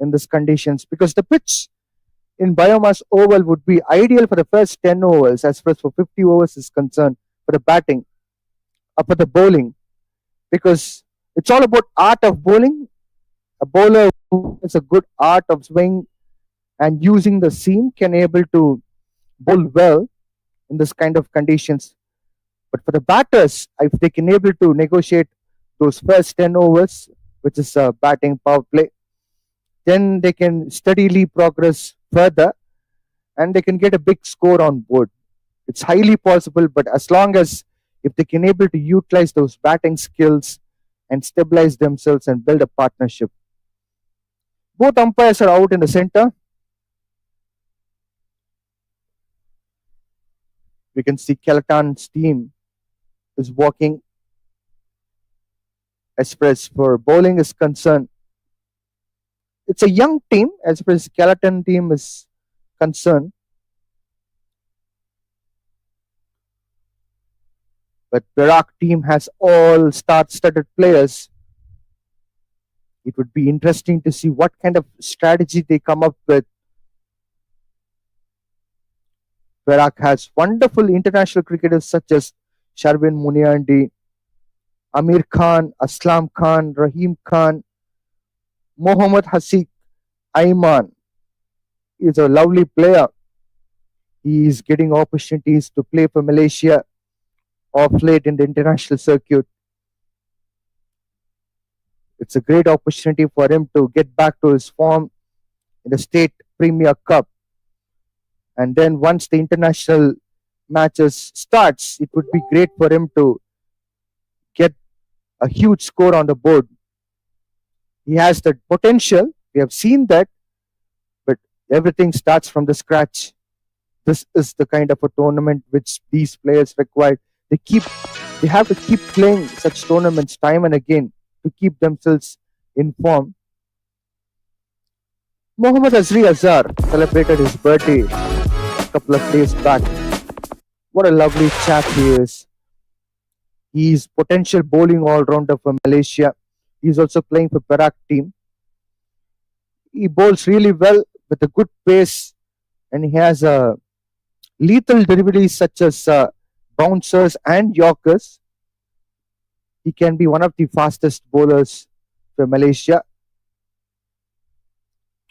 in these conditions because the pitch in biomass oval would be ideal for the first 10 overs as far as for 50 overs is concerned for the batting, for the bowling, because it's all about art of bowling. A bowler who has a good art of swing and using the seam can able to bowl well in this kind of conditions. But for the batters, if they can able to negotiate those first 10 overs, which is a batting power play, then they can steadily progress further and they can get a big score on board. It's highly possible, but as long as if they can able to utilize those batting skills and stabilize themselves and build a partnership. Both umpires are out in the center. We can see Kelantan's team is walking. As far as for bowling is concerned, it's a young team as far as Kelantan team is concerned. But Perak team has all star-studded players. It would be interesting to see what kind of strategy they come up with. Perak has wonderful international cricketers such as Sharvin Muniandi, Amir Khan, Aslam Khan, Rahim Khan, Mohammad Hasik Aiman is a lovely player. He is getting opportunities to play for Malaysia of late in the international circuit. It's a great opportunity for him to get back to his form in the State Premier Cup. And then once the international matches starts, it would be great for him to get a huge score on the board. He has the potential. We have seen that, but everything starts from the scratch. This is the kind of a tournament which these players require. They have to keep playing such tournaments time and again to keep themselves in form. Mohammad Azri Azhar celebrated his birthday a couple of days back. What a lovely chap he is. He's potential bowling all-rounder for Malaysia. He's also playing for Perak team. He bowls really well with a good pace and he has a lethal deliveries such as bouncers and yorkers. He can be one of the fastest bowlers for Malaysia.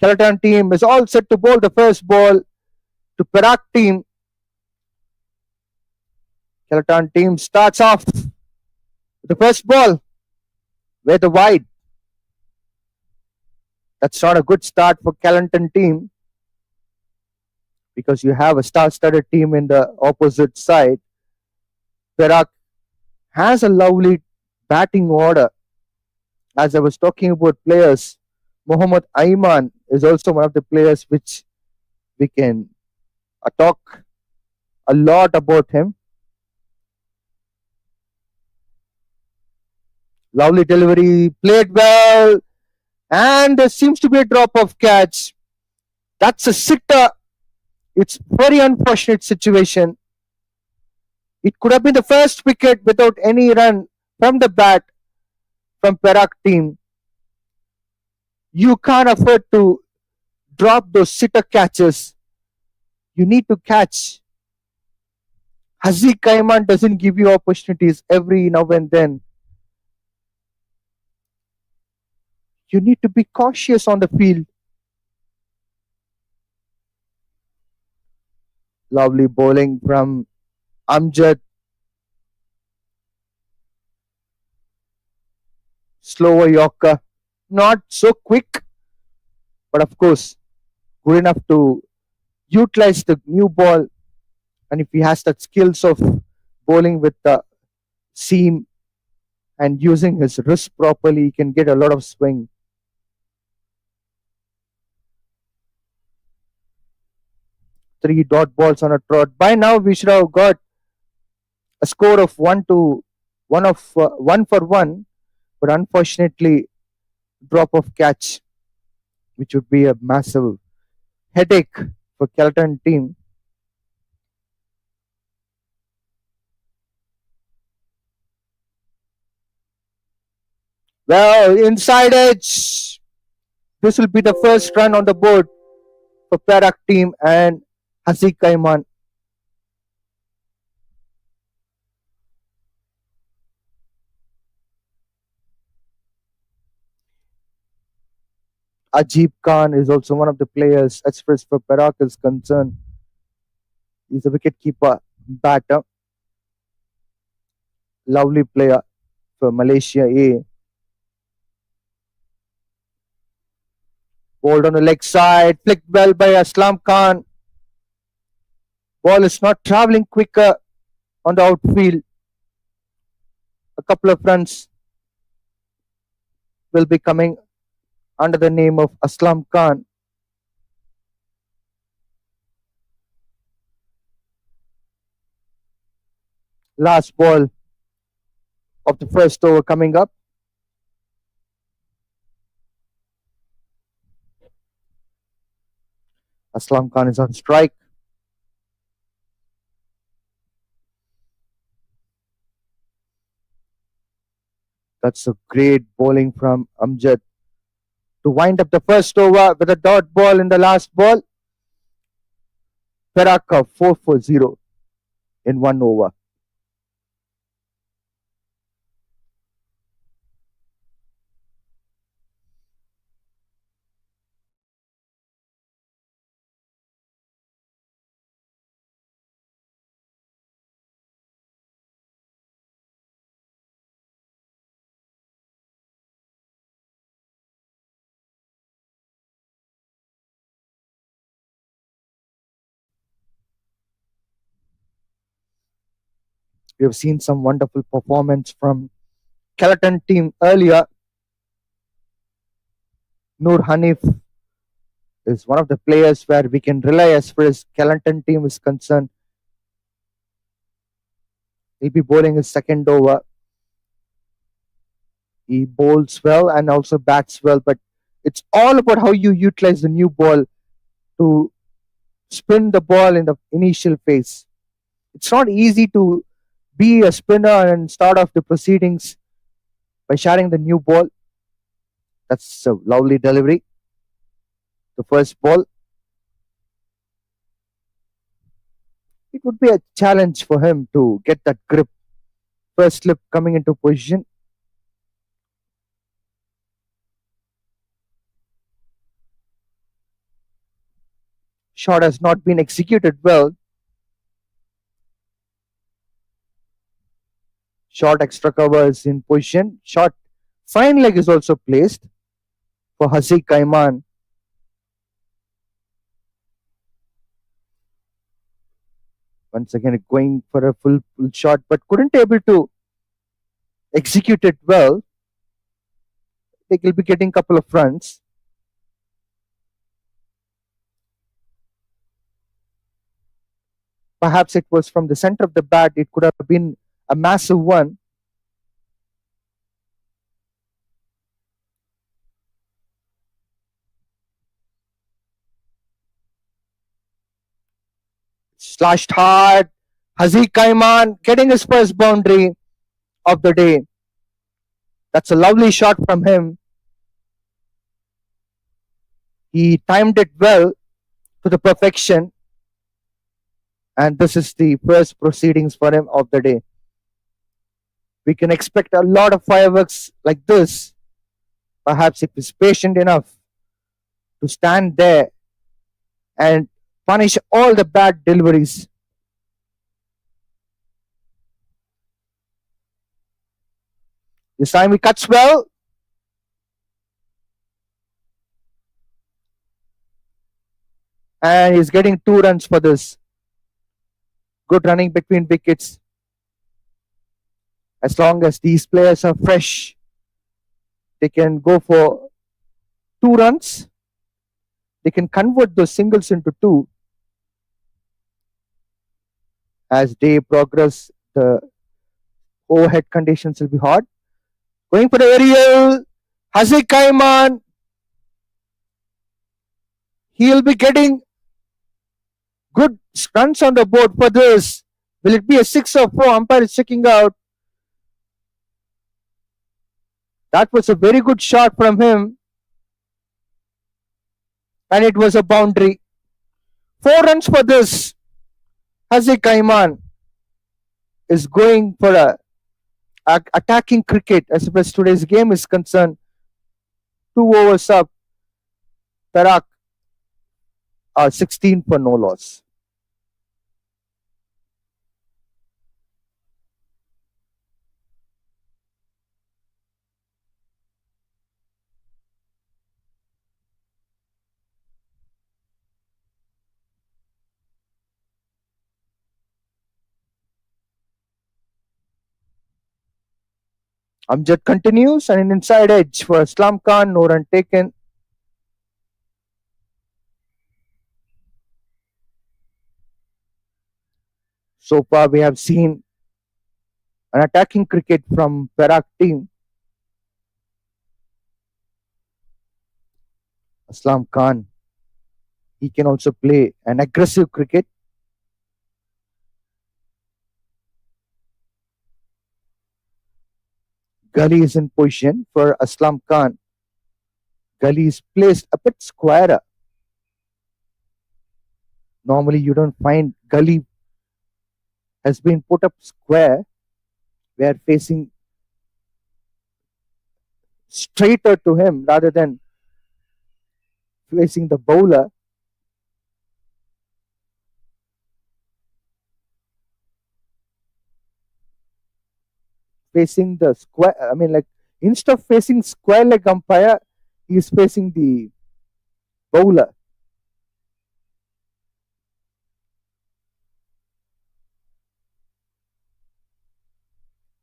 Kelantan team is all set to bowl the first ball to Perak team. Kelantan team starts off with the first ball with the wide. That's not a good start for Kelantan team because you have a star-studded team in the opposite side. Perak has a lovely batting order. As I was talking about players, Mohammad Aiman is also one of the players which we can talk a lot about him. Lovely delivery, played well, and there seems to be a drop of catch. That's a sitter. It's very unfortunate situation. It could have been the first wicket without any run from the bat from Perak team. You can't afford to drop those sitter catches. You need to catch. Haziq Kaiman doesn't give you opportunities every now and then. You need to be cautious on the field. Lovely bowling from Amjad. Slower Yorker. Not so quick, but of course, good enough to utilize the new ball. And if he has that skills of bowling with the seam and using his wrist properly, he can get a lot of swing. Three dot balls on a trot. By now, we should have got a score of 1 for 1, but unfortunately, drop of catch, which would be a massive headache for Kelantan team. Well, inside edge. This will be the first run on the board for Perak team and Haziq Kaiman. Ajib Khan is also one of the players as far as for Perak is concerned. He's a wicketkeeper batter, lovely player for Malaysia A. Bowled on the leg side, flicked well by Aslam Khan. Ball is not travelling quicker on the outfield. A couple of runs will be coming under the name of Aslam Khan. Last ball of the first over coming up. Aslam Khan is on strike. That's a great bowling from Amjad to wind up the first over with a dot ball in the last ball. Perak 4 for 0 in 1 over. We have seen some wonderful performance from Kelantan team earlier. Noor Hanif is one of the players where we can rely as far as Kelantan team is concerned. He'll be bowling his second over. He bowls well and also bats well, but it's all about how you utilize the new ball to spin the ball in the initial phase. It's not easy to be a spinner and start off the proceedings by sharing the new ball. That's a lovely delivery. The first ball. It would be a challenge for him to get that grip. First slip coming into position. Shot has not been executed well. Short extra cover is in position. Short fine leg is also placed for Haziq Kaiman. Once again going for a full shot, but couldn't able to execute it well. I think he'll be getting a couple of runs. Perhaps it was from the center of the bat. It could have been a massive one. Slashed hard. Haziq Kaiman getting his first boundary of the day. That's a lovely shot from him. He timed it well to the perfection. And this is the first proceedings for him of the day. We can expect a lot of fireworks like this. Perhaps if he's patient enough to stand there and punish all the bad deliveries. This time he cuts well. And he's getting 2 runs for this. Good running between wickets. As long as these players are fresh, they can go for 2 runs. They can convert those singles into 2. As day progress, the overhead conditions will be hard. Going for the aerial. Haziq Kaiman. He'll be getting good runs on the board for this. Will it be a 6 or 4? Umpire is checking out. That was a very good shot from him. and it was a boundary. 4 runs for this. Haziq Kaiman is going for a attacking cricket as far as today's game is concerned. 2 overs up. Perak are 16 for no loss. Amjad continues and an inside edge for Islam Khan. No run taken. So far, we have seen an attacking cricket from Perak team. Aslam Khan, he can also play an aggressive cricket. Gully is in position for Aslam Khan. Gully is placed a bit squarer. Normally, you don't find Gully has been put up square, where facing straighter to him rather than facing the bowler. Facing the square, I mean, like instead of facing square leg umpire, he is facing the bowler.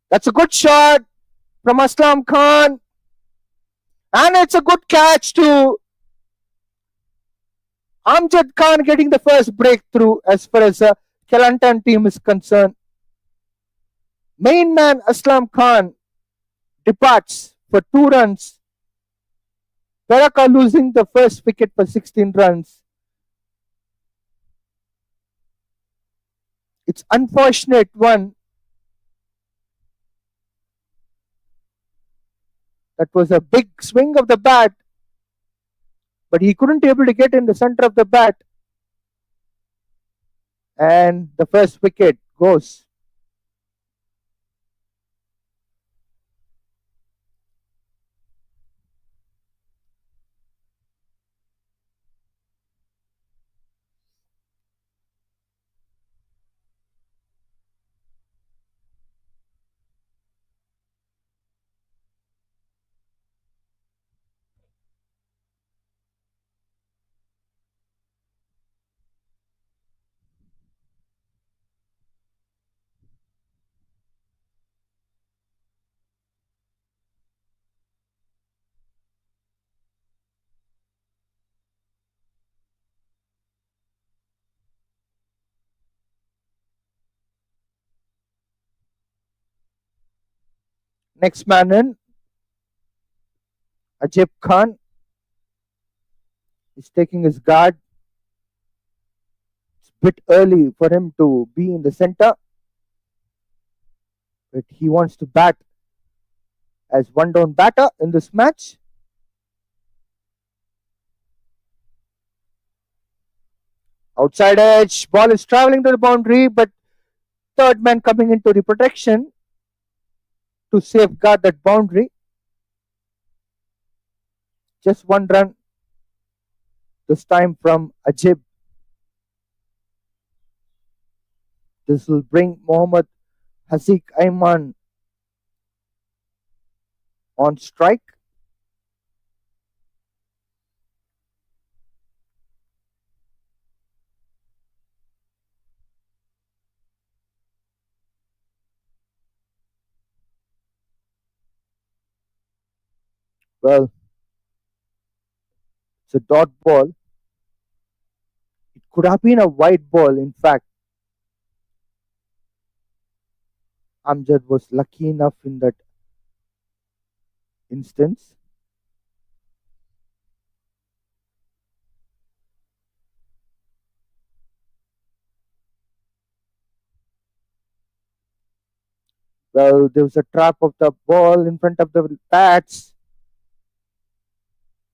That's a good shot from Aslam Khan, and it's a good catch too. Amjad Khan getting the first breakthrough as far as the Kelantan team is concerned. Main man Aslam Khan departs for 2 runs. Perak are losing the first wicket for 16 runs. It's unfortunate one. That was a big swing of the bat, but he couldn't able to get in the center of the bat. And the first wicket goes. Next man in, Ajib Khan is taking his guard. It's a bit early for him to be in the center, but he wants to bat as one down batter in this match. Outside edge, ball is traveling to the boundary, but third man coming into the protection to safeguard that boundary. Just 1 run this time from Ajib. This will bring Mohammad Haziq Ayman on strike. Well, it's a dot ball. It could have been a white ball, in fact. Amjad was lucky enough in that instance. Well, there was a trap of the ball in front of the bats.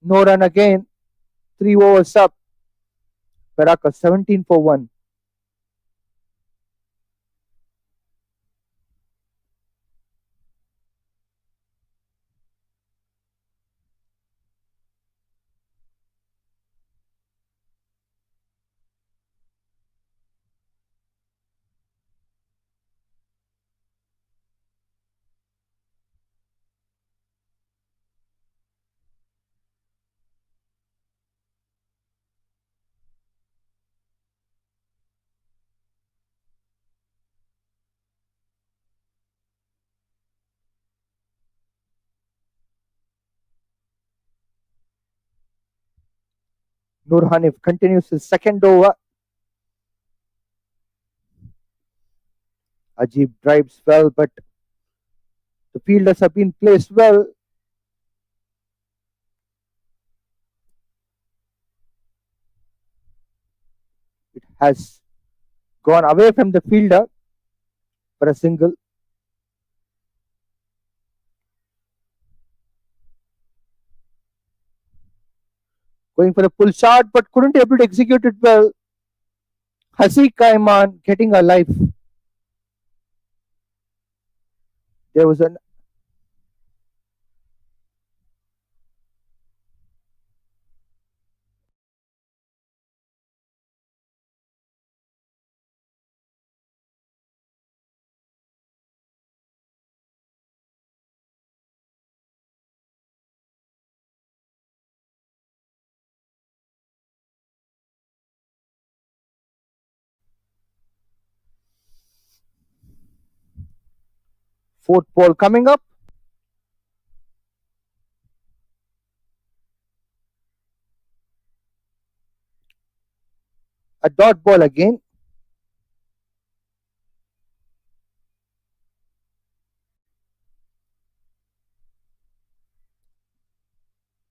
No run again. 3 overs up. Perak 17 for 1. Nur Hanif continues his second over. Ajib drives well, but the fielders have been placed well. It has gone away from the fielder for a single. Going for a pull shot, but couldn't able to execute it well. Hasik Kaiman getting a life. There was an fourth ball coming up. A dot ball again.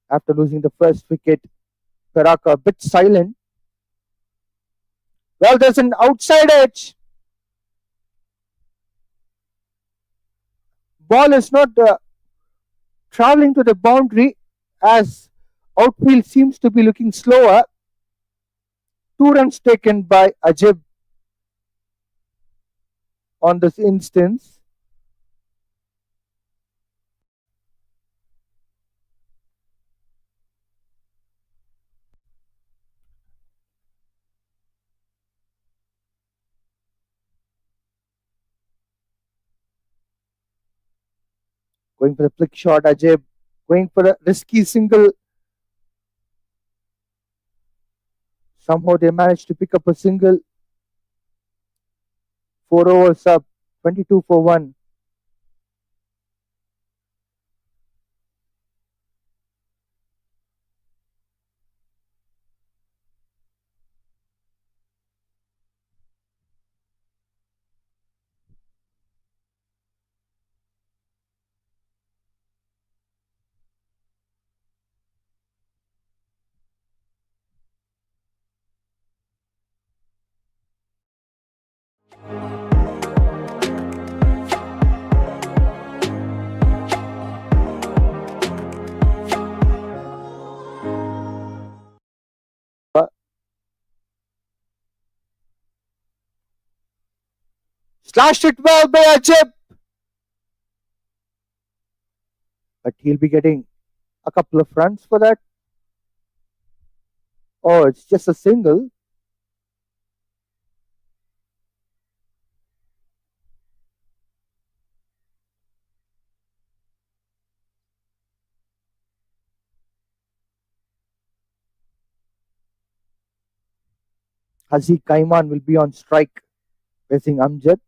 After losing the first wicket, Perak a bit silent. Well, there's an outside edge. Ball is not traveling to the boundary as outfield seems to be looking slower. 2 runs taken by Ajib on this instance. Going for the flick shot, Ajib. Going for a risky single. Somehow they managed to pick up a single. 4 overs up. 22 for 1. Slashed it well by Ajib. But he'll be getting a couple of runs for that. Oh, it's just a single. Haziq Kaiman will be on strike facing Amjad.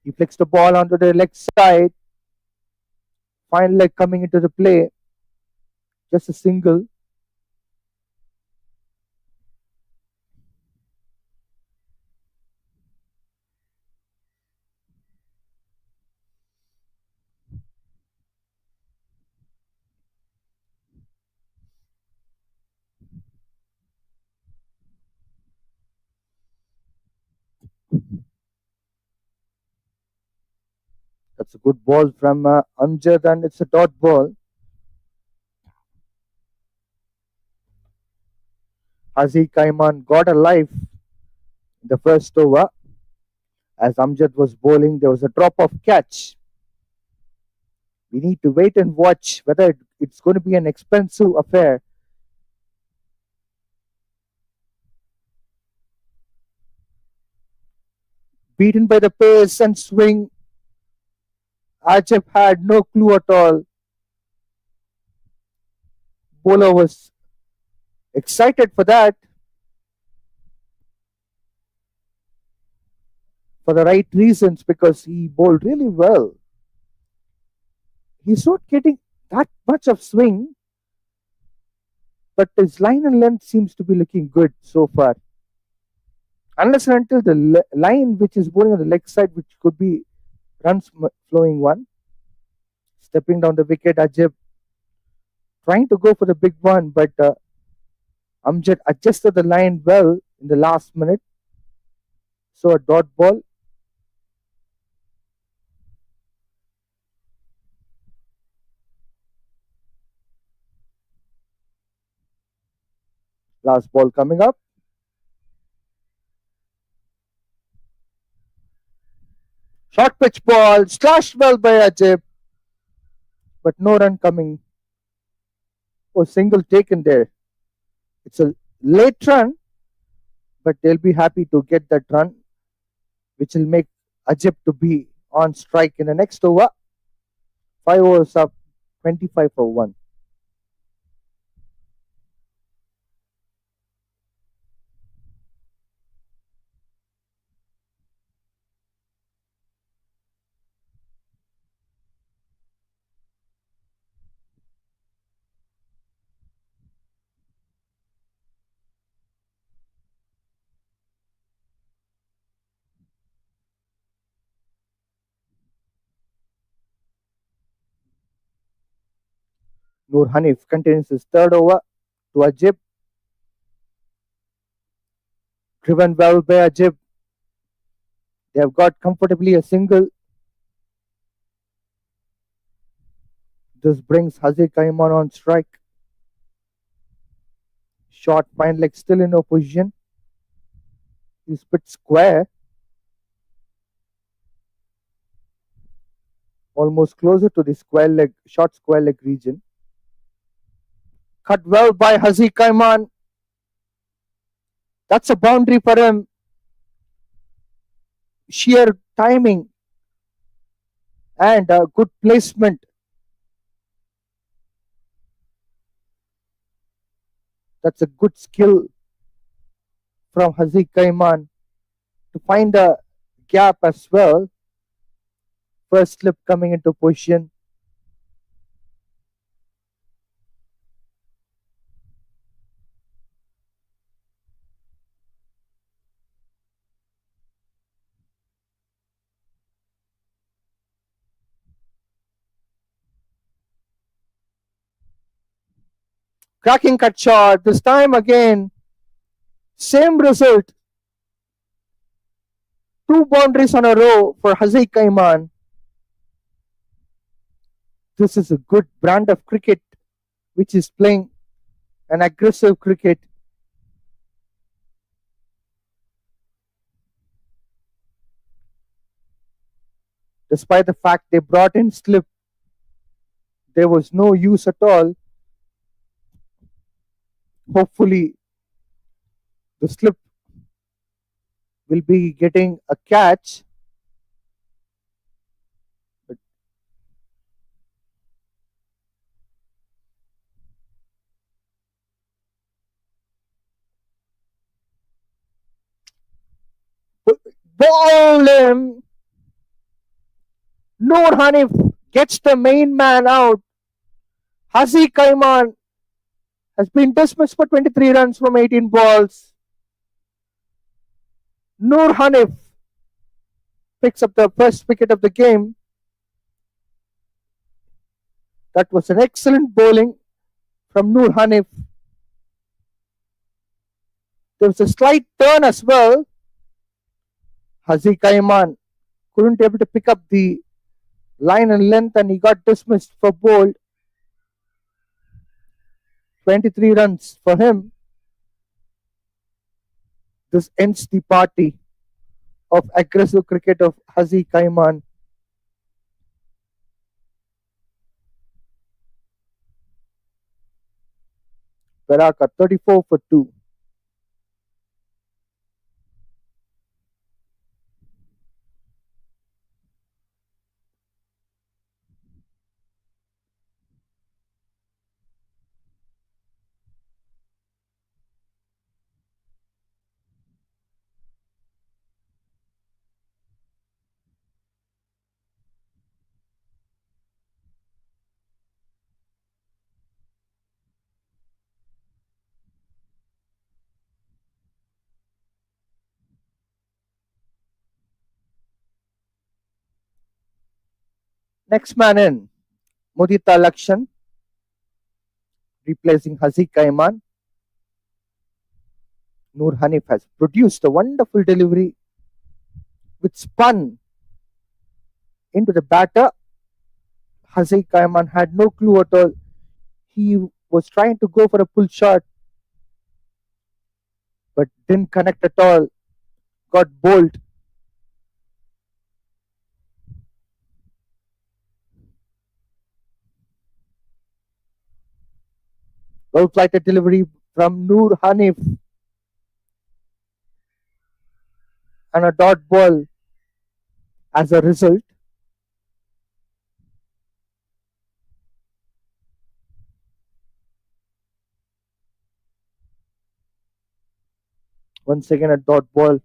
He flicks the ball onto the leg side. Fine leg coming into the play. Just a single. That's a good ball from Amjad, and it's a dot ball. Hazi Kaiman got a life in the first over. As Amjad was bowling, there was a drop of catch. We need to wait and watch whether it's going to be an expensive affair. Beaten by the pace and swing, Ajab had no clue at all. Bowler was excited for that, for the right reasons, because he bowled really well. He's not getting that much of swing, but his line and length seems to be looking good so far. Unless and until the line which is bowling on the leg side, which could be runs flowing one, stepping down the wicket, Ajib trying to go for the big one, but Amjad adjusted the line well in the last minute. So a dot ball. Last ball coming up. Short pitch ball, slashed well by Ajib, but no run coming. Oh, single taken there. It's a late run, but they'll be happy to get that run, which will make Ajib to be on strike in the next over. 5 overs up, 25 for 1. Noor Hanif continues his third over to Ajib. Driven well by Ajib. They have got comfortably a single. This brings Haziq Kaiman on strike. Short fine leg still in opposition. He spit square. Almost closer to the square leg, short square leg region. Cut well by Haziq Kaiman. That's a boundary for him. Sheer timing and a good placement. That's a good skill from Haziq Kaiman to find a gap as well. First slip coming into position. Cracking cut shot. This time again, same result. Two boundaries on a row for Haziq Kaiman. This is a good brand of cricket which is playing an aggressive cricket. Despite the fact they brought in slip, there was no use at all. Hopefully, the slip will be getting a catch. Ball him. Noor Hanif gets the main man out. Haziq Kaiman has been dismissed for 23 runs from 18 balls. Noor Hanif picks up the first wicket of the game. That was an excellent bowling from Noor Hanif. There was a slight turn as well. Haziq Kaiman couldn't able to pick up the line and length, and he got dismissed for bold. 23 runs for him. This ends the party of aggressive cricket of Hazi Kaiman. Perak 34 for 2. Next man in, Mudita Lakshan, replacing Hazi Kaiman. Noor Hanif has produced a wonderful delivery which spun into the batter. Hazi Kaiman had no clue at all. He was trying to go for a pull shot but didn't connect at all. Got bowled. Well flighted delivery from Noor Hanif and a dot ball as a result. Once again, a dot ball.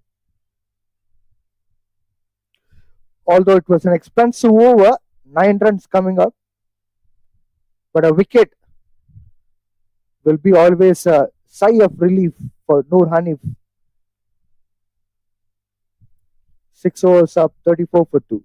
Although it was an expensive over, 9 runs coming up, but a wicket will be always a sigh of relief for Noor Hanif. 6 overs up, 34 for 2.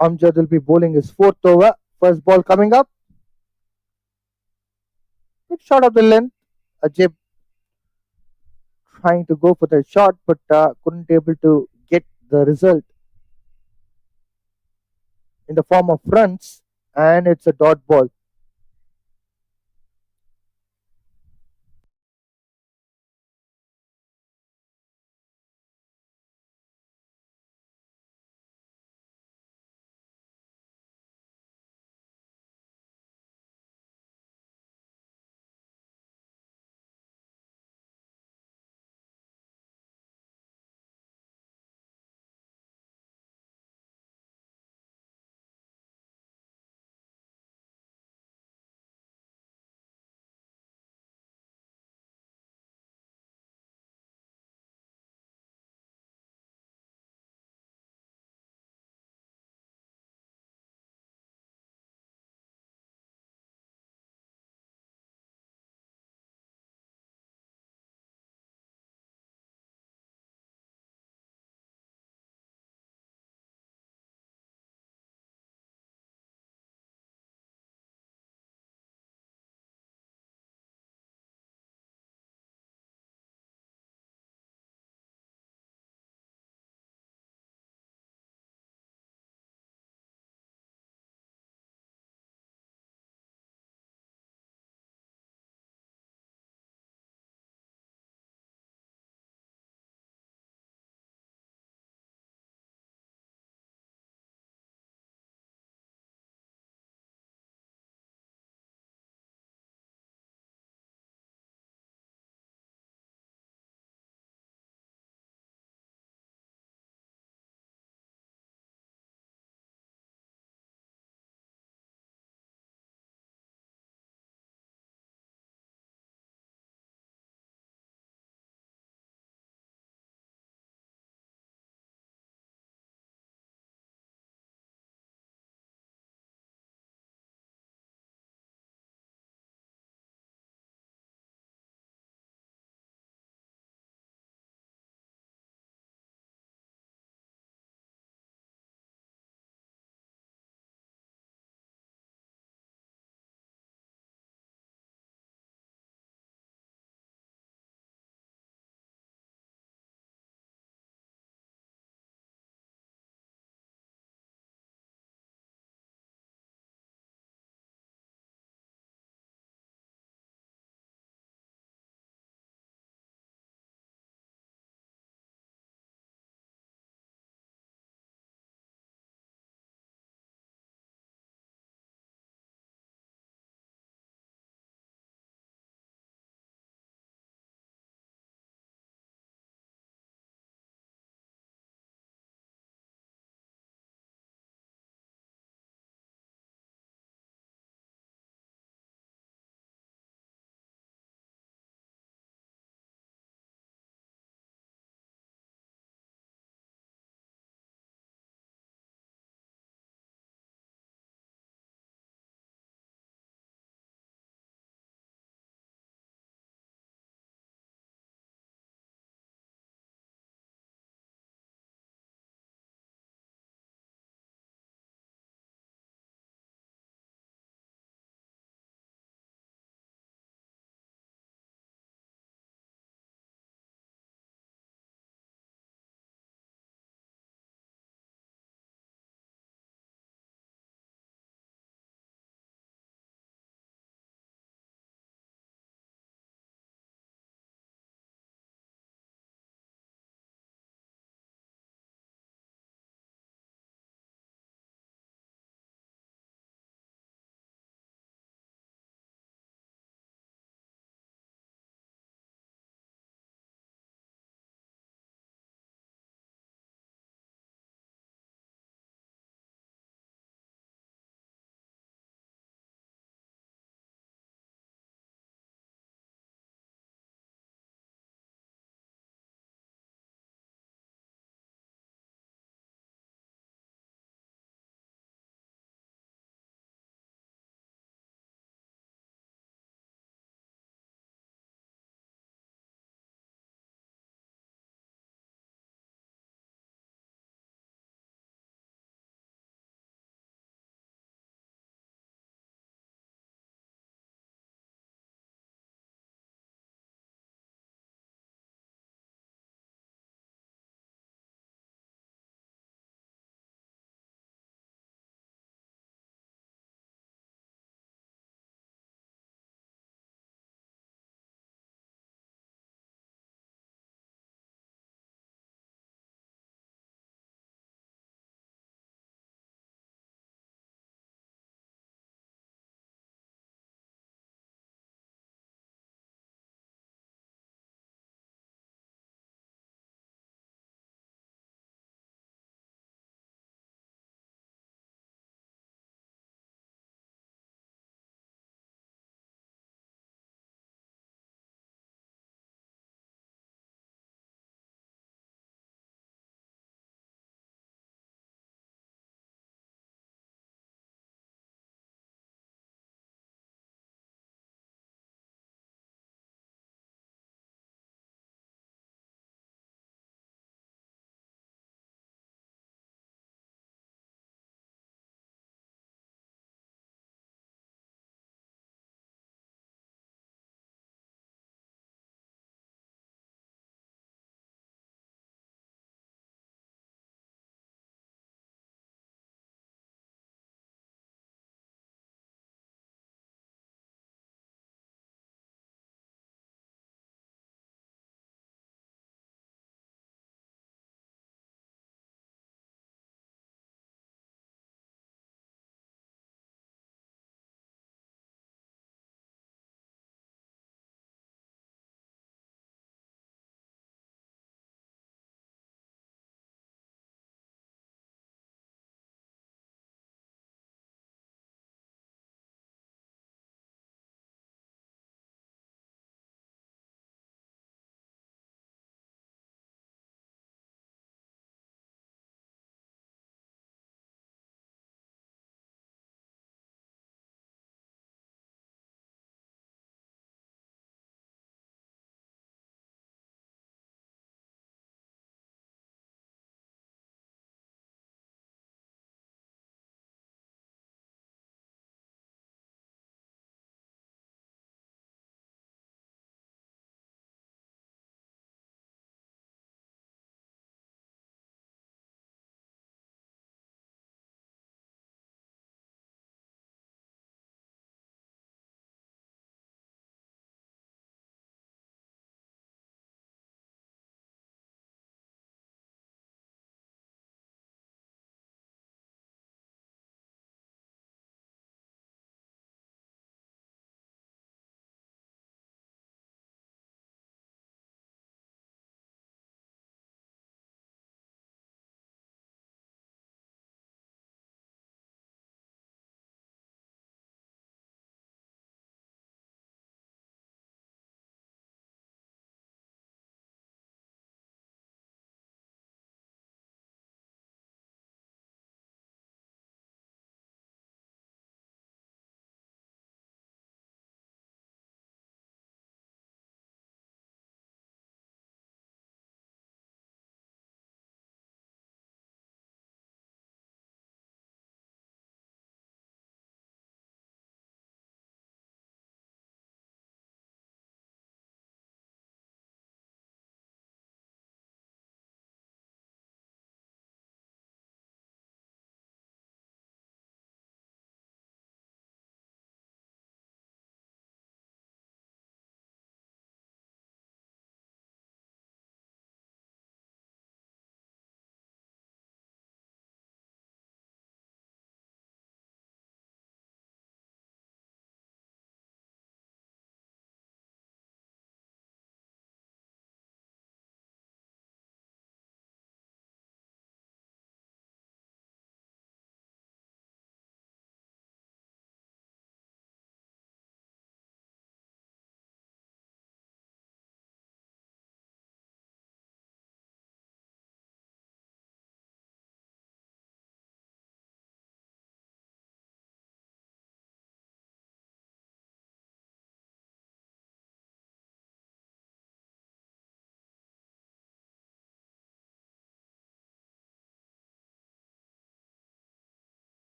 Amjad will be bowling his fourth over. First ball coming up. Good shot of the length. Ajib trying to go for the shot but couldn't able to get the result in the form of runs, and it's a dot ball.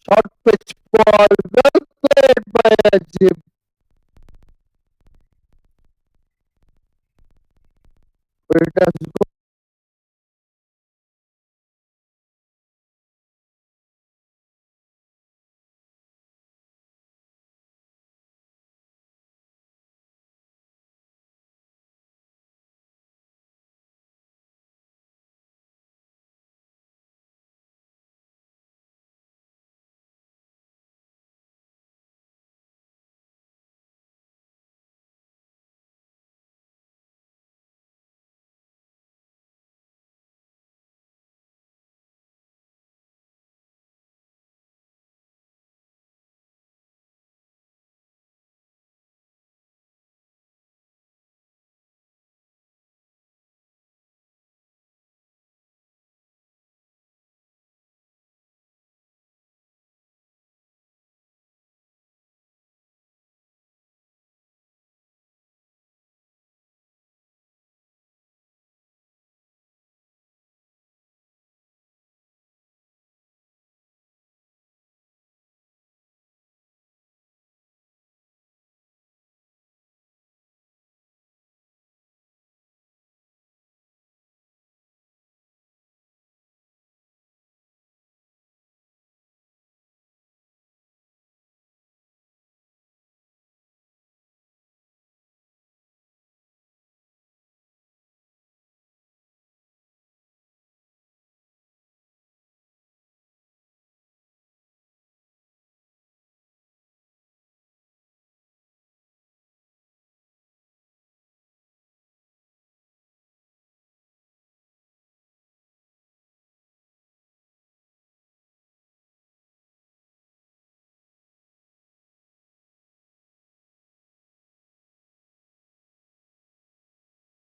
Short pitch ball, well played by Ajib, but it has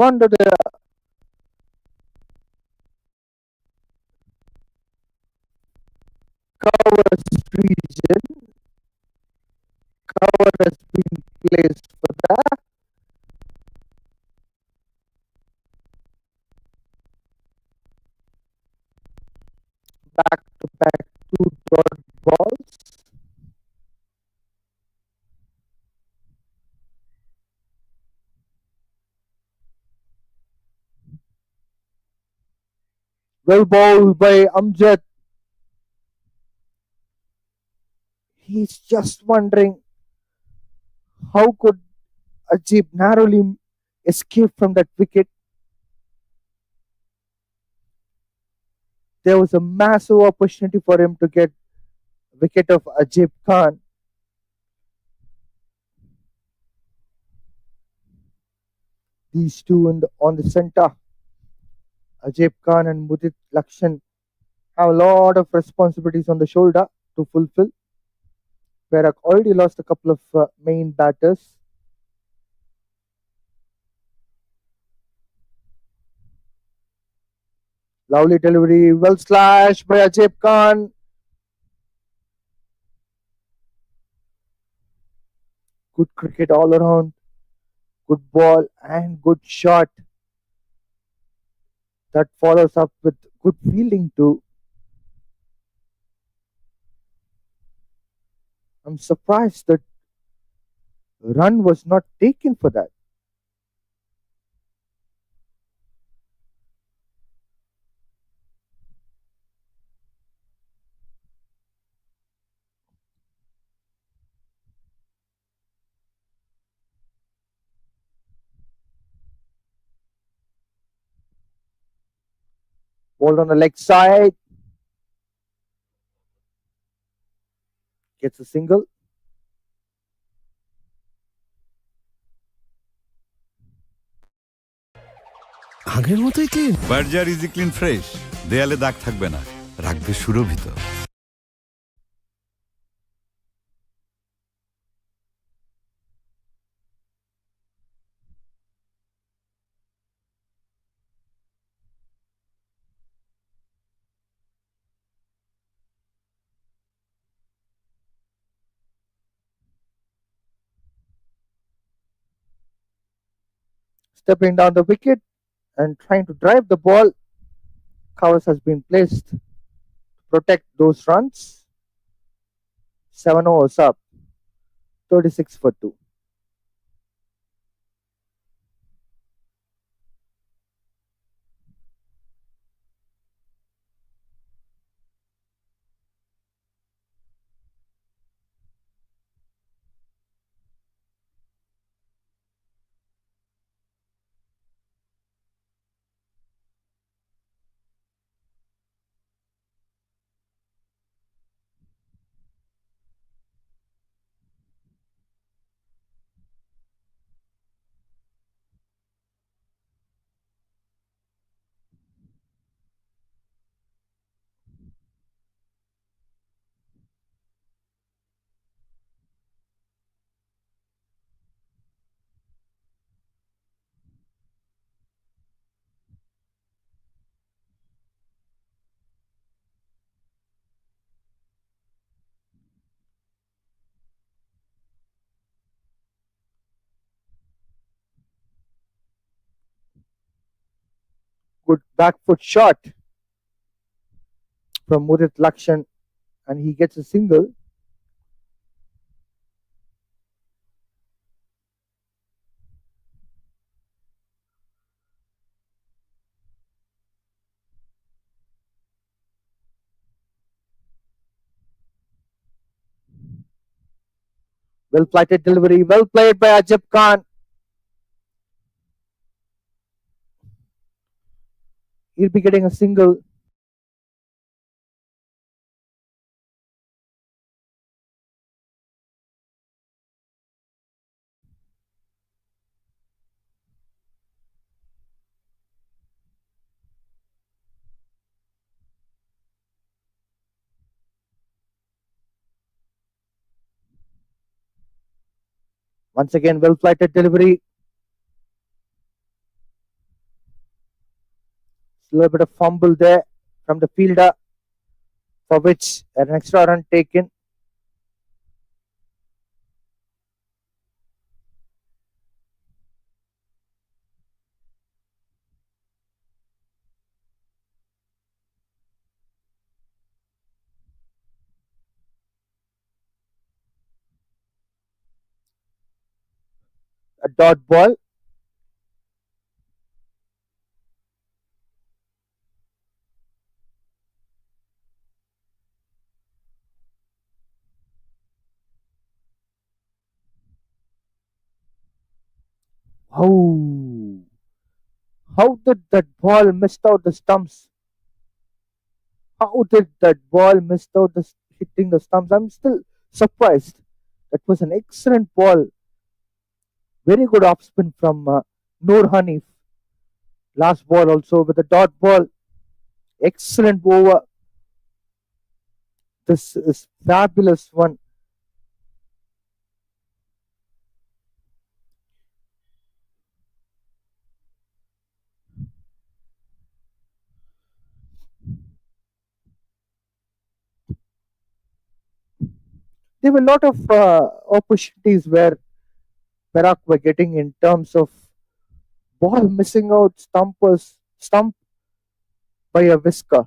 gone to the covers region. Cover has been placed for that. Back to back two dot balls. Well bowled by Amjad. He's just wondering how could Ajib narrowly escape from that wicket. There was a massive opportunity for him to get wicket of Ajib Khan. These two on the center, Ajib Khan and Mudit Lakshan, have a lot of responsibilities on the shoulder to fulfill. Perak already lost a couple of main batters. Lovely delivery, well slashed by Ajib Khan. Good cricket all around. Good ball and good shot that follows up with good fielding too. I'm surprised that run was not taken for that. Ball on the leg side, gets a single. আগের মতোই clean. Berger easy clean fresh, দেয়ালে দাগ থাকবে না, রাখবে সুরভিত। Stepping down the wicket and trying to drive the ball. Covers has been placed to protect those runs. 7 overs up, 36 for 2. Good back foot shot from Mudit Lakshan, and he gets a single. Well flighted delivery, well played by Ajab Khan. He'll be getting a single. Once again, well flighted delivery. A little bit of fumble there from the fielder, for which an extra run taken. A dot ball. Oh, how did that ball missed out the stumps? How did that ball missed out the hitting the stumps? I'm still surprised. That was an excellent ball. Very good off spin from Noor Hanif. Last ball also with a dot ball. Excellent over. This is fabulous one. There were a lot of opportunities where Perak were getting in terms of ball missing out, stump by a whisker.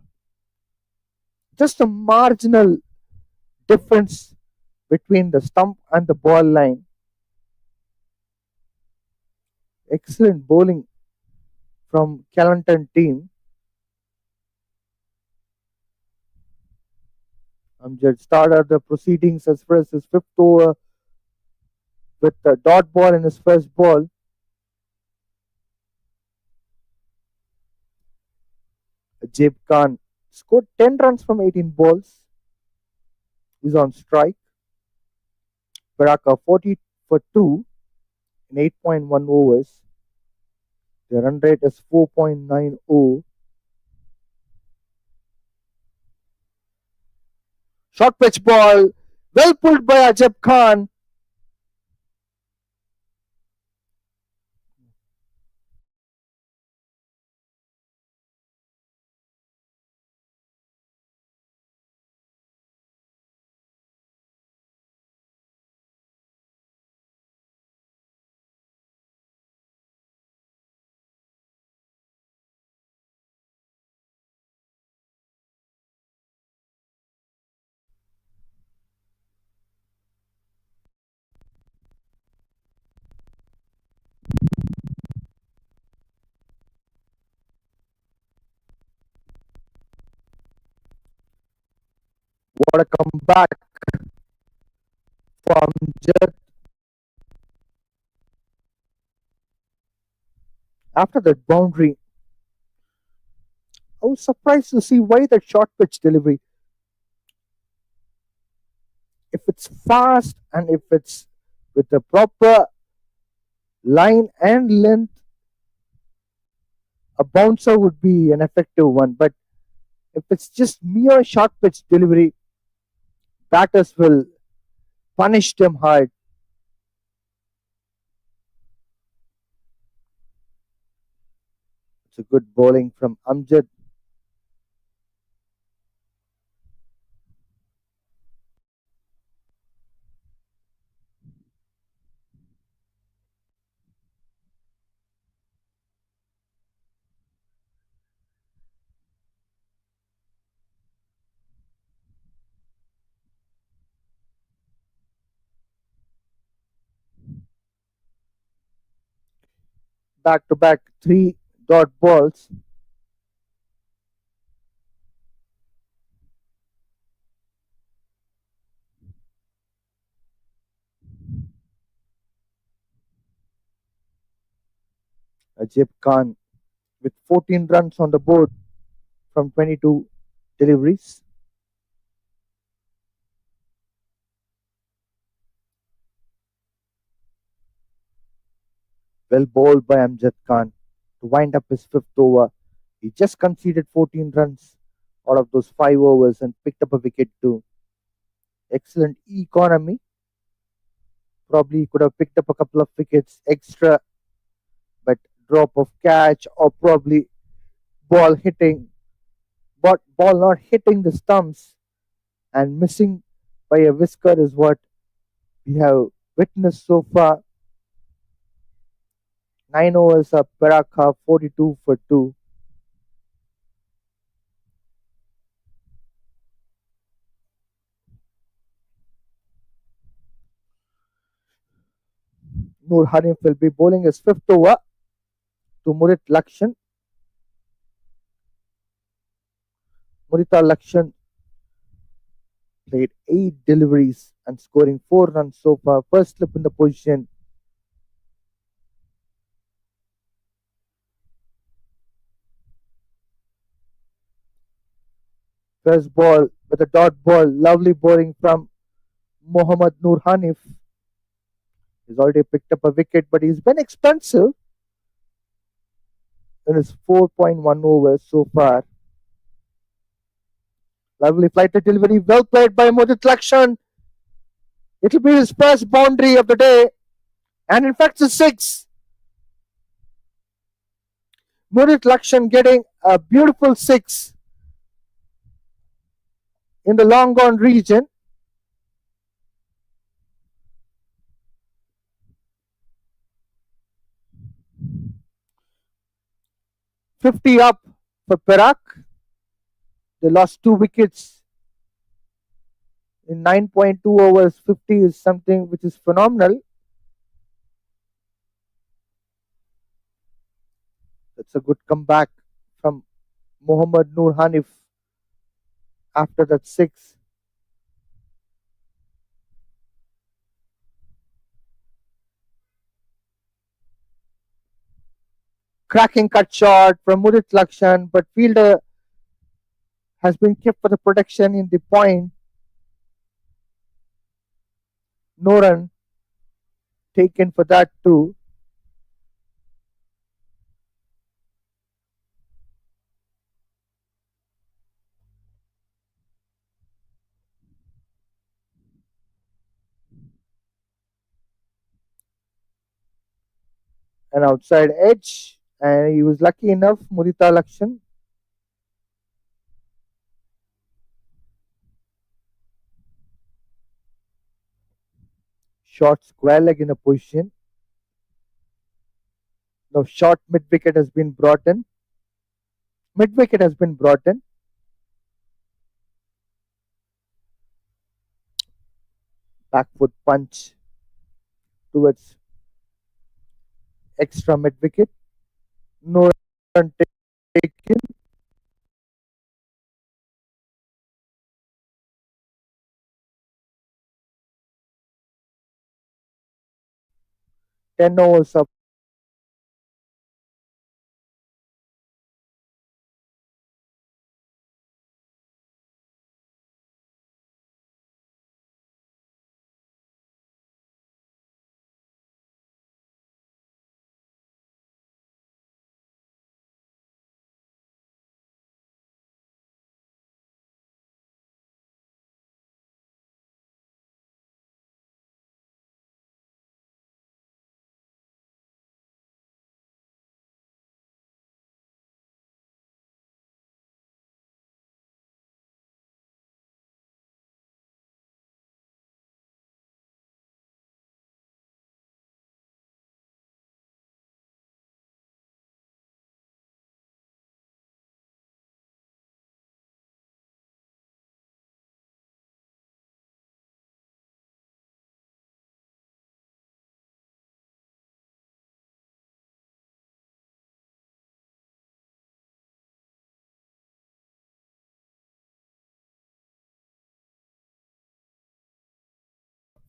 Just a marginal difference between the stump and the ball line. Excellent bowling from Kelantan team. Amjad started the proceedings as far as his fifth over with the dot ball in his first ball. Ajib Khan scored 10 runs from 18 balls. He's on strike. Baraka 40 for 2 in 8.1 overs. The run rate is 4.90. Short pitch ball. Well pulled by Ajab Khan. What a comeback from Jet after that boundary. I was surprised to see why that short pitch delivery. If it's fast and if it's with the proper line and length, a bouncer would be an effective one. But if it's just mere short pitch delivery, batters will punish them hard. It's a good bowling from Amjad. Back to back three dot balls. Ajib Khan with 14 runs on the board from 22 deliveries. Well bowled by Amjad Khan to wind up his fifth over. He just conceded 14 runs out of those 5 overs and picked up a wicket too. Excellent economy. Probably he could have picked up a couple of wickets extra, but drop of catch or probably ball hitting, but ball not hitting the stumps and missing by a whisker is what we have witnessed so far. 9 overs of Perak 42 for 2. Noor Hanif will be bowling his fifth over to Murit Lakshan. Murita Lakshan played 8 deliveries and scoring 4 runs so far. First slip in the position. First ball with a dot ball. Lovely bowling from Mohammad Noor Hanif. He's already picked up a wicket, but he's been expensive in his 4.1 overs so far. Lovely flighted delivery. Well played by Mudit Lakshan. It'll be his first boundary of the day. And in fact, it's a six. Mudit Lakshan getting a beautiful six in the long gone region. $50 up for Perak. They lost 2 wickets in 9.2 overs. 50 is something which is phenomenal. That's a good comeback from Mohammad Noor Hanif after that six. Cracking cut shot from Mudit Lakshan, but fielder has been kept for the protection in the point. No run taken for that too. An outside edge, and he was lucky enough, Mudita Lakshan. Short square leg in a position. Now short mid wicket has been brought in. Mid wicket has been brought in. Back foot punch towards extra mid wicket. No run taken. 10 overs up.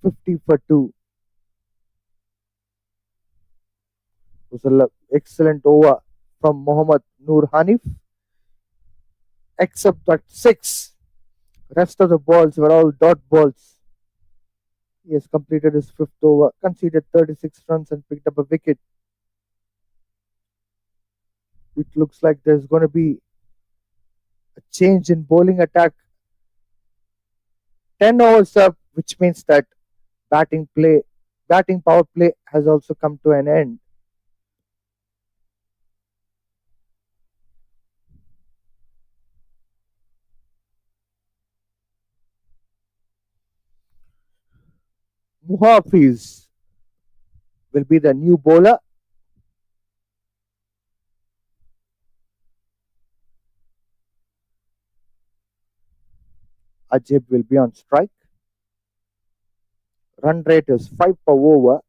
Fifty for two. It was an excellent over from Mohammad Noor Hanif, except that six. Rest of the balls were all dot balls. He has completed his fifth over, conceded 36 runs, and picked up a wicket. It looks like there's going to be a change in bowling attack. 10 overs up, which means that batting play, batting power play has also come to an end. Muhafiz will be the new bowler. Ajib will be on strike. Run rate is 5 per over.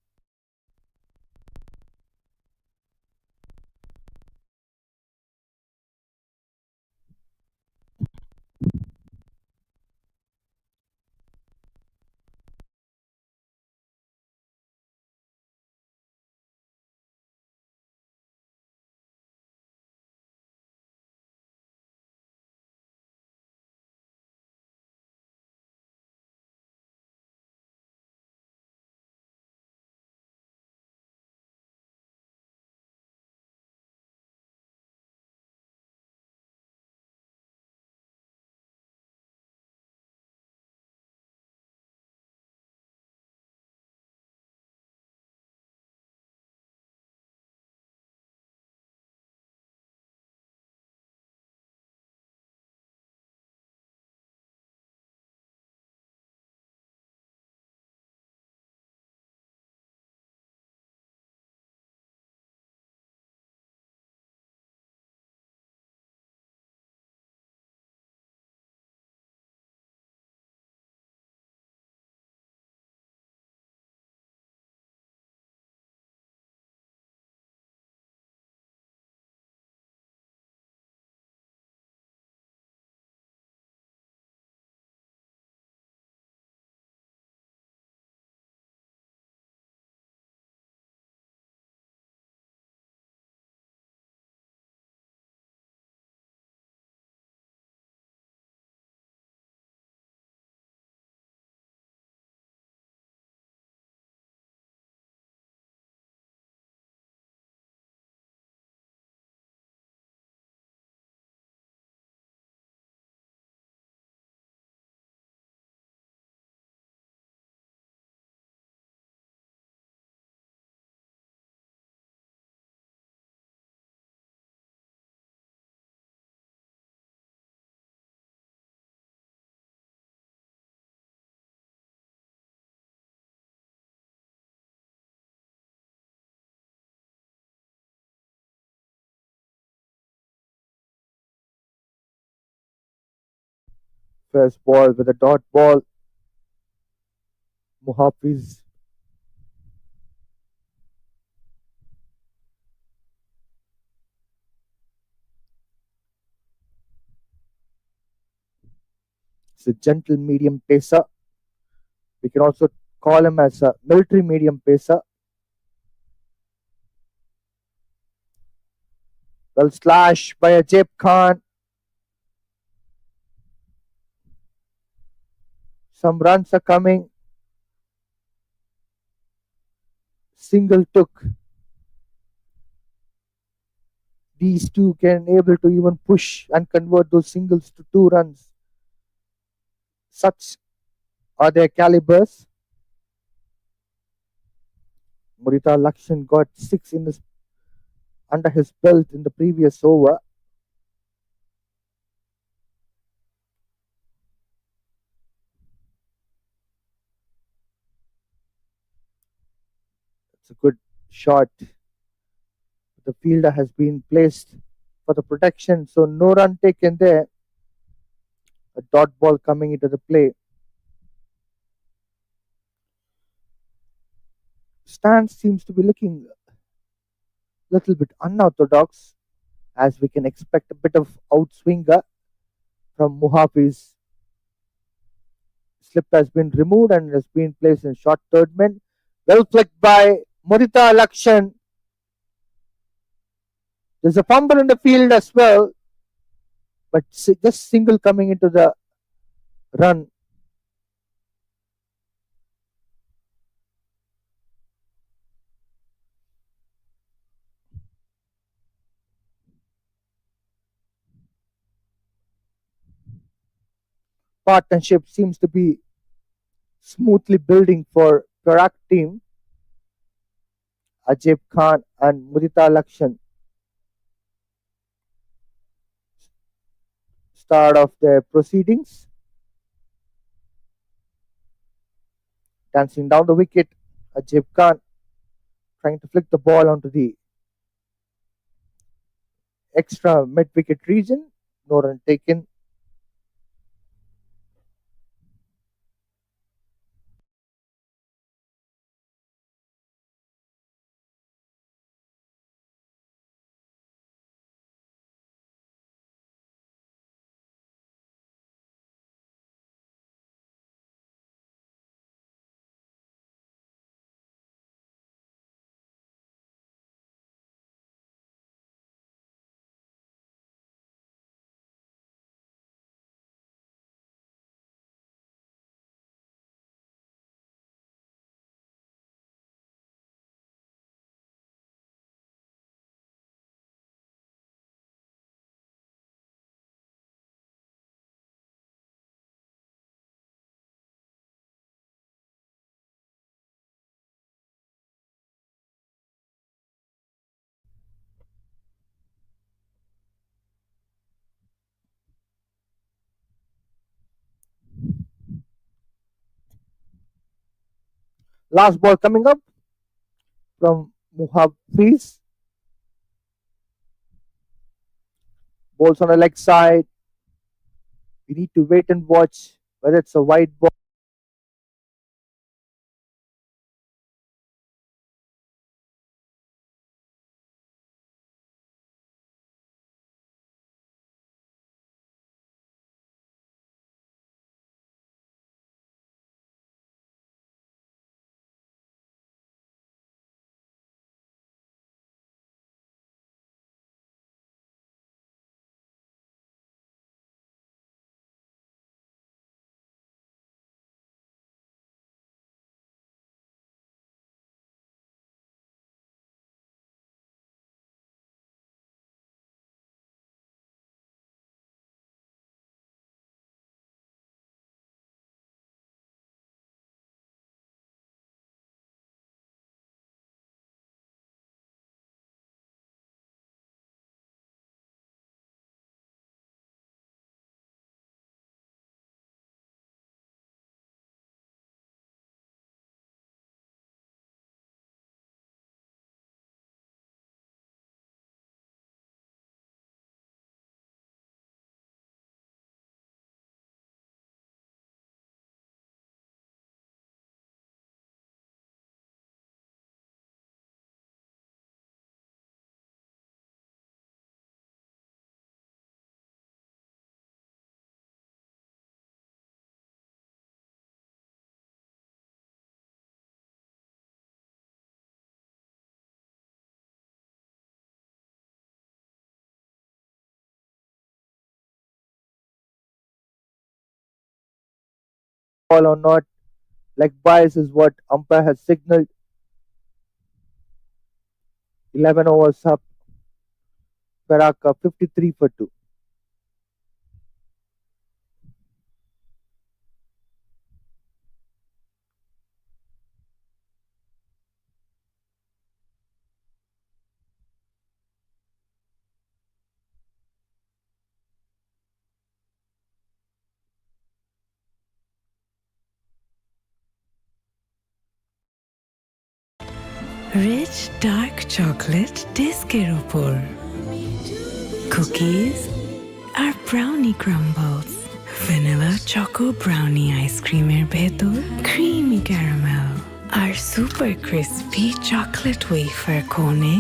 First ball with a dot ball. Muhafiz is a gentle medium pacer. We can also call him as a military medium pacer. Well, slash by Ajib Khan. Some runs are coming. Single took. These two can able to even push and convert those singles to 2 runs. Such are their calibers. Murita Lakshan got 6 in his under his belt in the previous over. It's a good shot. The fielder has been placed for the protection, so no run taken there. A dot ball coming into the play. Stance seems to be looking a little bit unorthodox, as we can expect a bit of outswinger from Muhafiz. Slip has been removed and has been placed in short third man. Well flicked by Murita Lakshan. There's a fumble in the field as well, but just single coming into the run. Partnership seems to be smoothly building for Perak team. Ajib Khan and Murita Lakshan start of their proceedings. Dancing down the wicket, Ajib Khan trying to flick the ball onto the extra mid wicket region. No run taken. Last ball coming up from Muhafiz. Balls on the leg side. We need to wait and watch whether it's a wide ball. ball or not. Like bias is what umpire has signaled. 11 overs up. Perak 53 for 2. Rich dark chocolate ডিস্কের উপর cookies আর brownie crumbles vanilla choco brownie আইসক্রিমের ভেতর creamy caramel আর super crispy chocolate wafer কোণে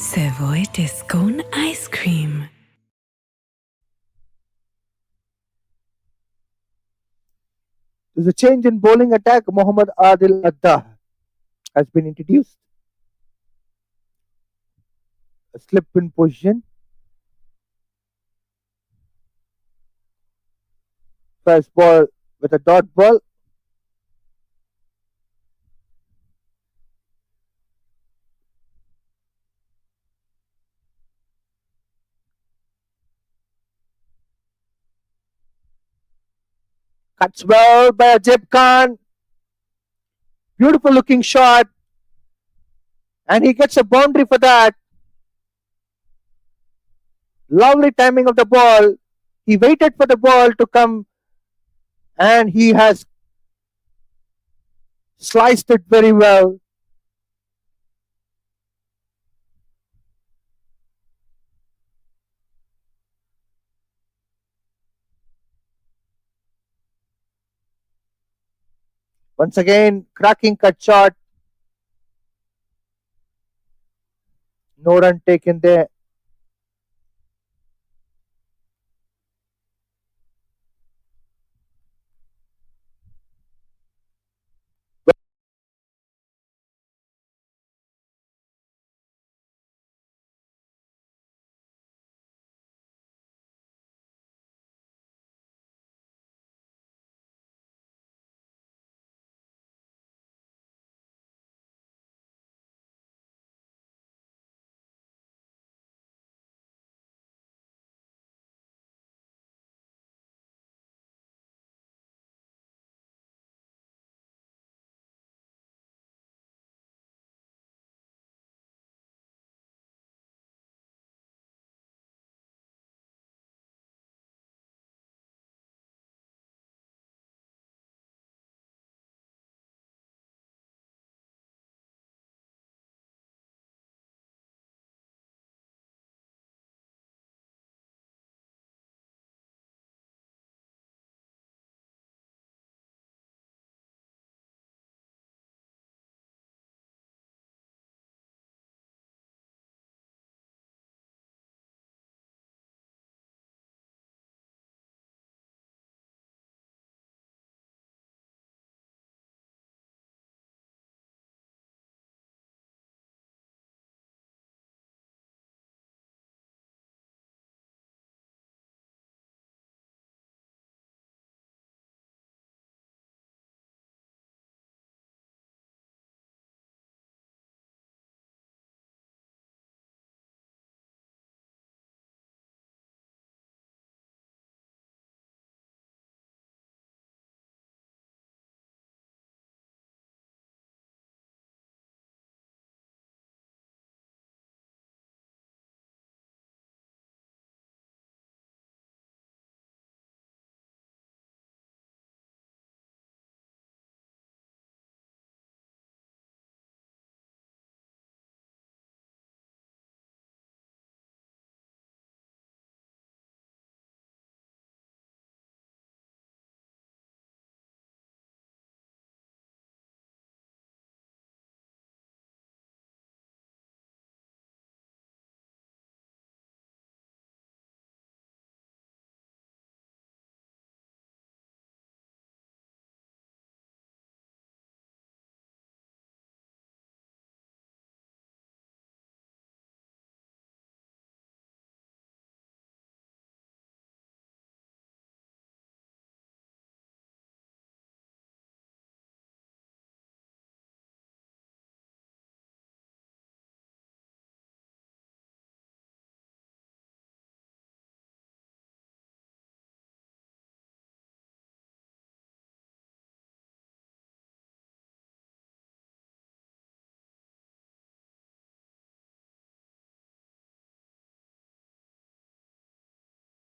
Savoy Discone ice cream. There's a change in bowling attack. Mohammad Adil Addah has been introduced. A slip in position. First ball with a dot ball. Cuts well by Ajib Khan. Beautiful looking shot. And he gets a boundary for that. Lovely timing of the ball. He waited for the ball to come and he has sliced it very well. Once again, cracking cut shot. No run taken there.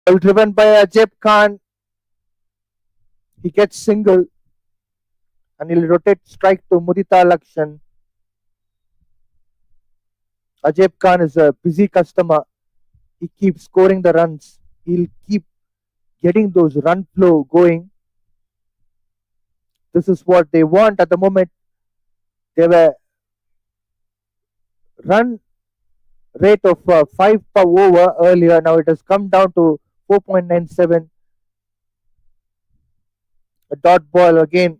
Well driven by Ajib Khan. He gets single and he'll rotate strike to Mudita Lakshan. Ajib Khan is a busy customer. He keeps scoring the runs. He'll keep getting those run flow going. This is what they want at the moment. They were run rate of 5 per over earlier. Now it has come down to 4.97. A dot ball again.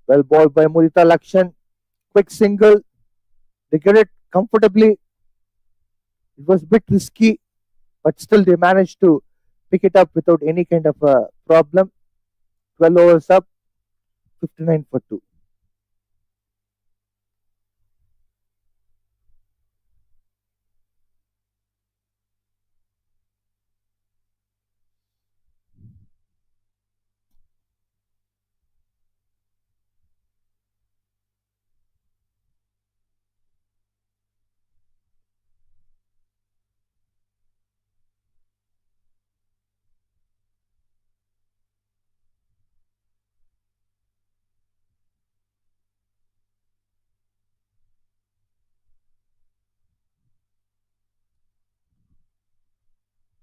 Well ball by Mudita Lakshan. Quick single. They get it comfortably. It was a bit risky, but still they managed to pick it up without any kind of a problem. 12 overs up, 59 for 2.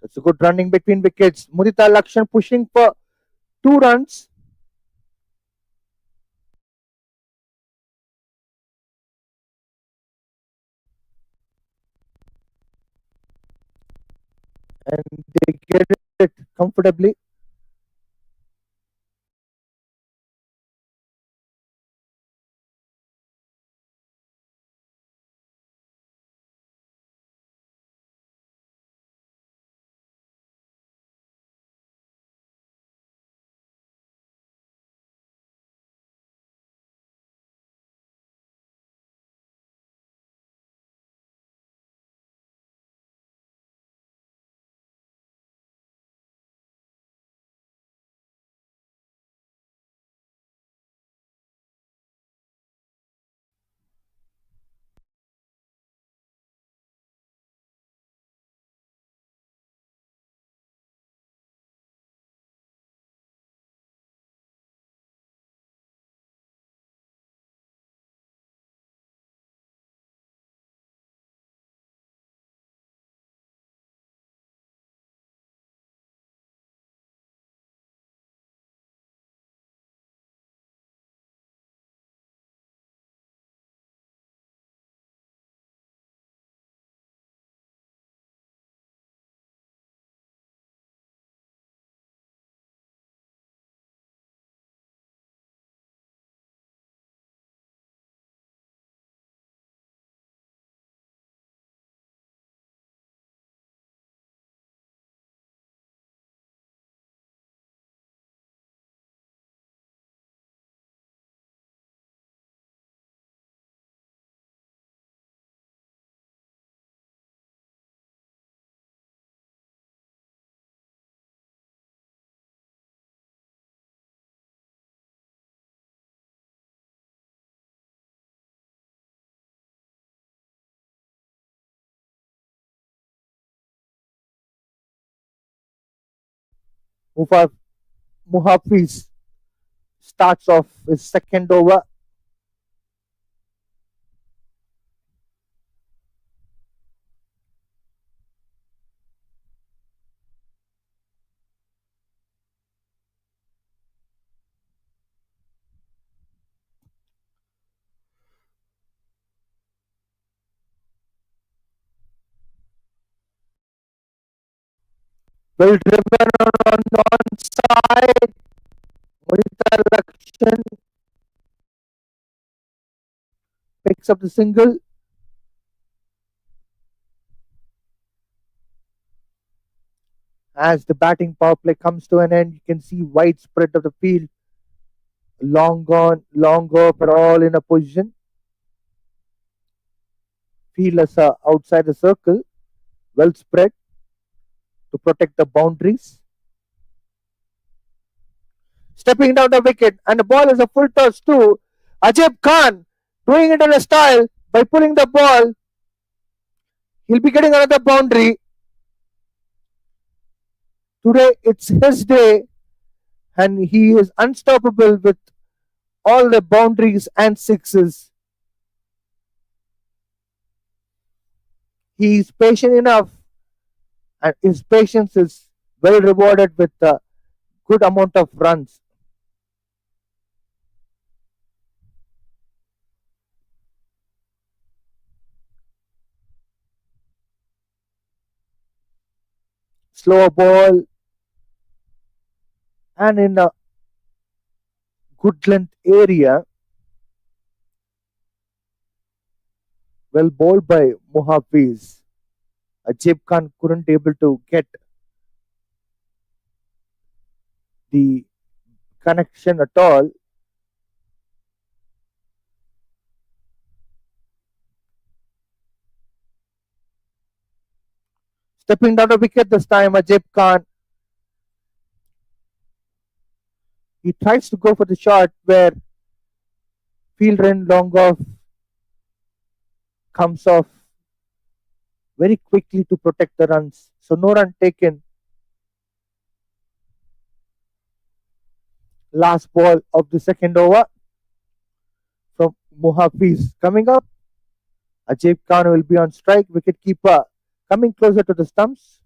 That's a good running between wickets. Mudita Lakshan pushing for 2 runs. And they get it comfortably. Muhafiz starts off his second over. Well driven on one side. Mudita Lakshan picks up the single. As the batting power play comes to an end, you can see widespread of the field. Long gone, long go, but all in a position. Fielders are outside the circle, well spread to protect the boundaries. stepping down the wicket, and the ball is a full toss to Ajib Khan, doing it in a style by pulling the ball. He'll be getting another boundary. Today it's his day, and he is unstoppable with all the boundaries and sixes. He is patient enough, and his patience is well rewarded with a good amount of runs. Slower ball and in a good length area, well bowled by Muhafiz. Ajib Khan couldn't able to get the connection at all. Stepping down the wicket this time, Ajib Khan. He tries to go for the shot where field run long off comes off very quickly to protect the runs. So no run taken. Last ball of the second over from Muhafiz. Coming up, Ajib Khan will be on strike. Wicket keeper coming closer to the stumps.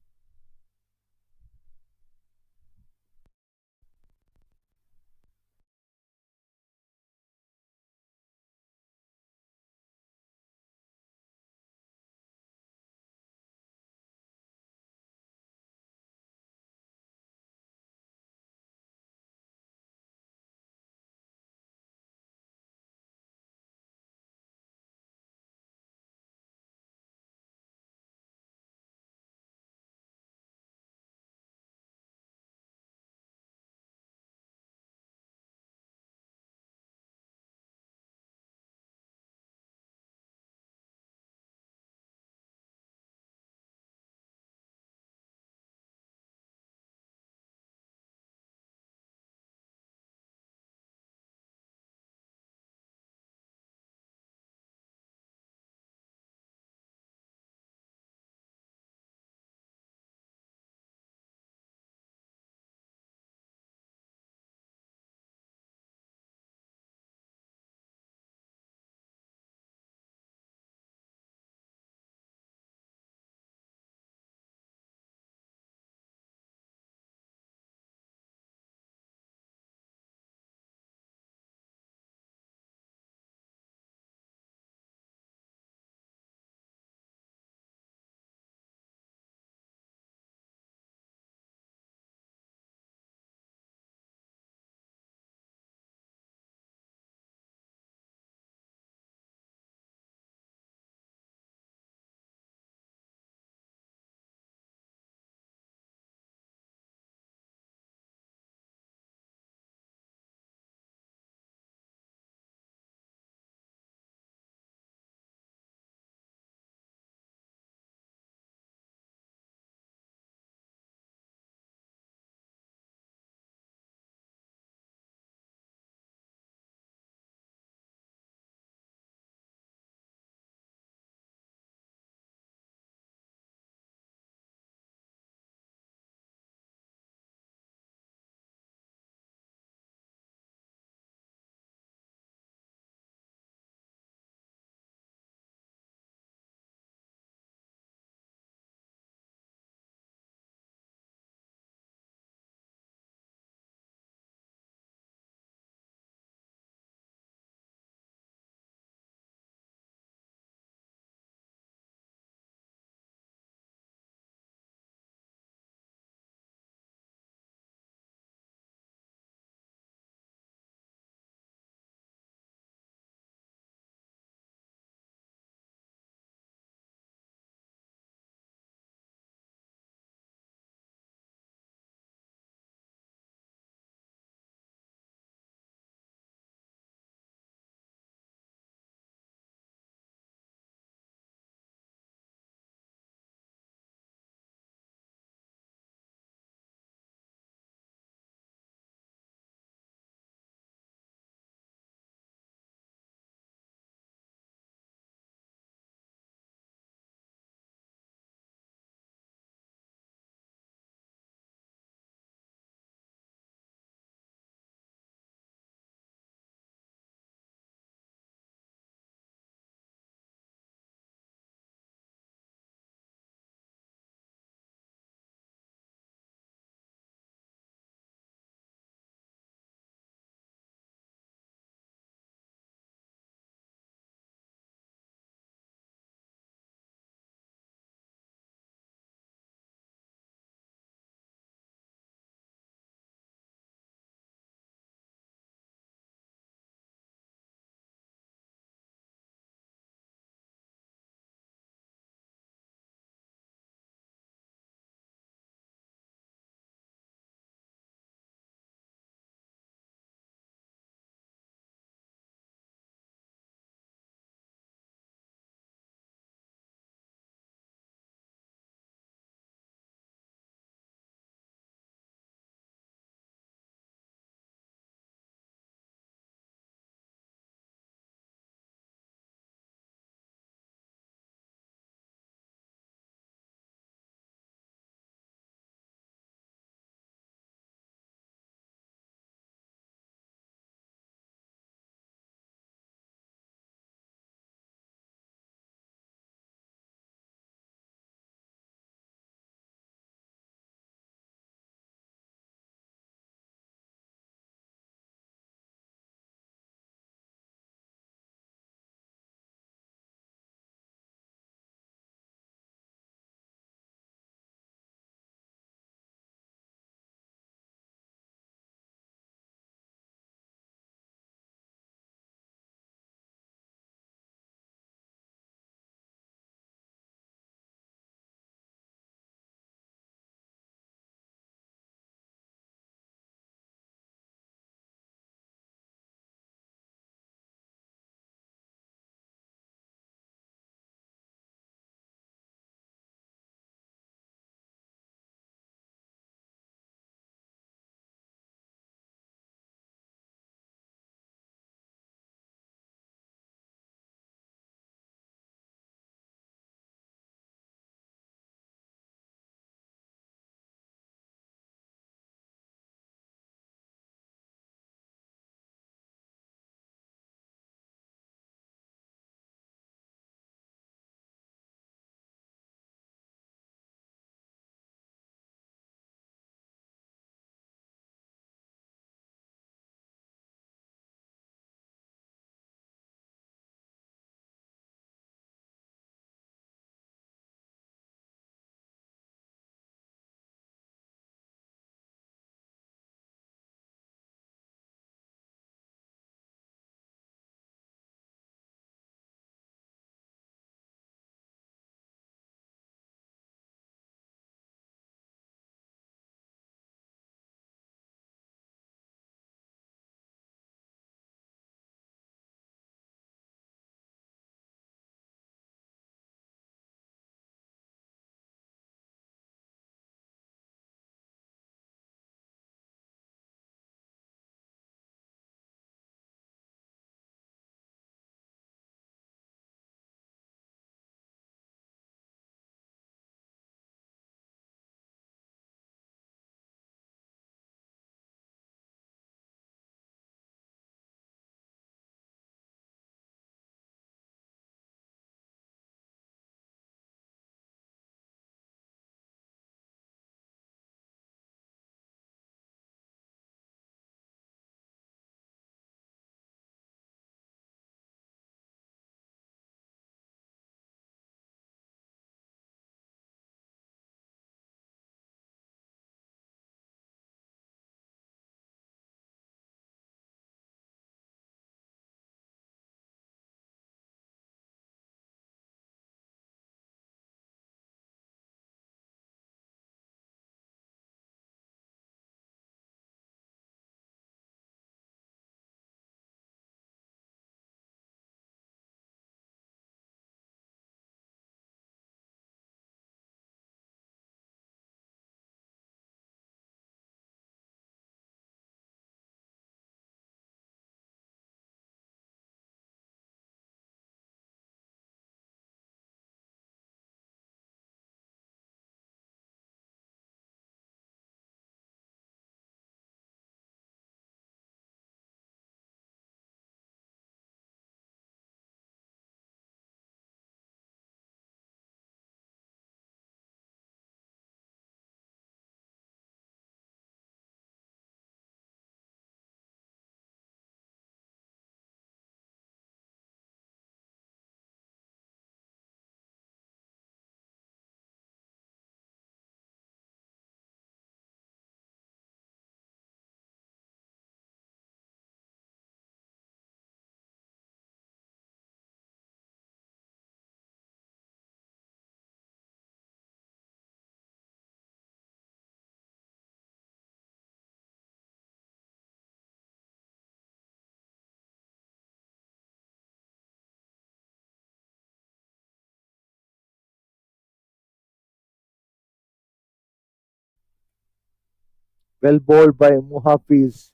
Well bowled by Muhafiz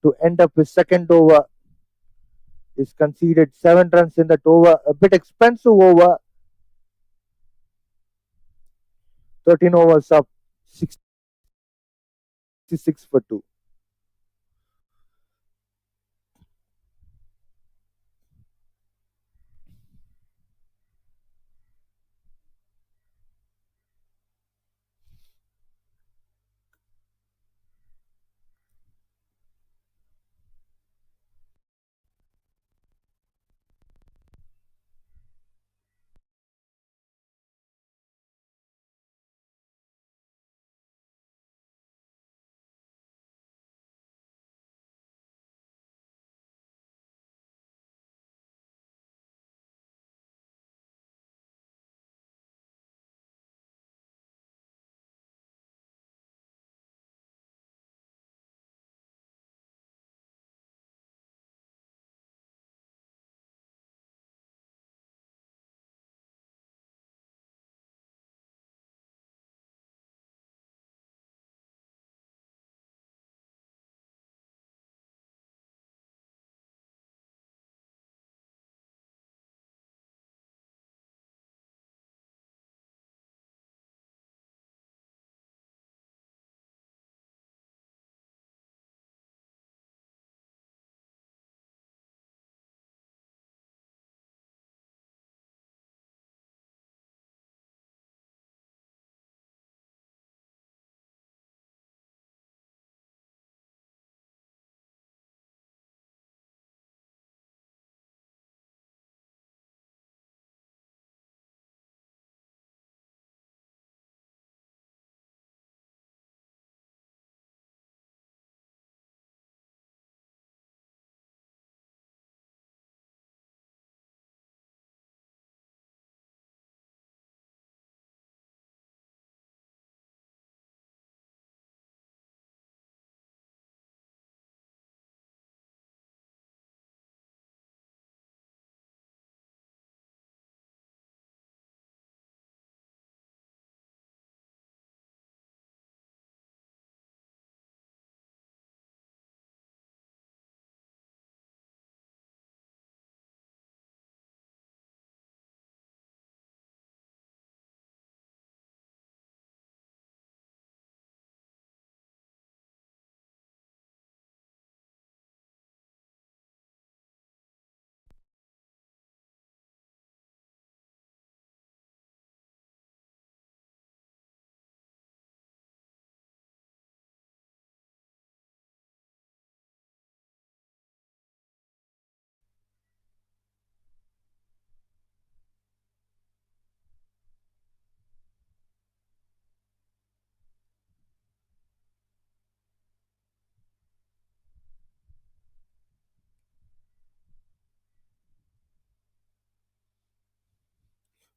to end up his second over. He's conceded 7 runs in that over, a bit expensive over. 13 overs up, 66 for 2.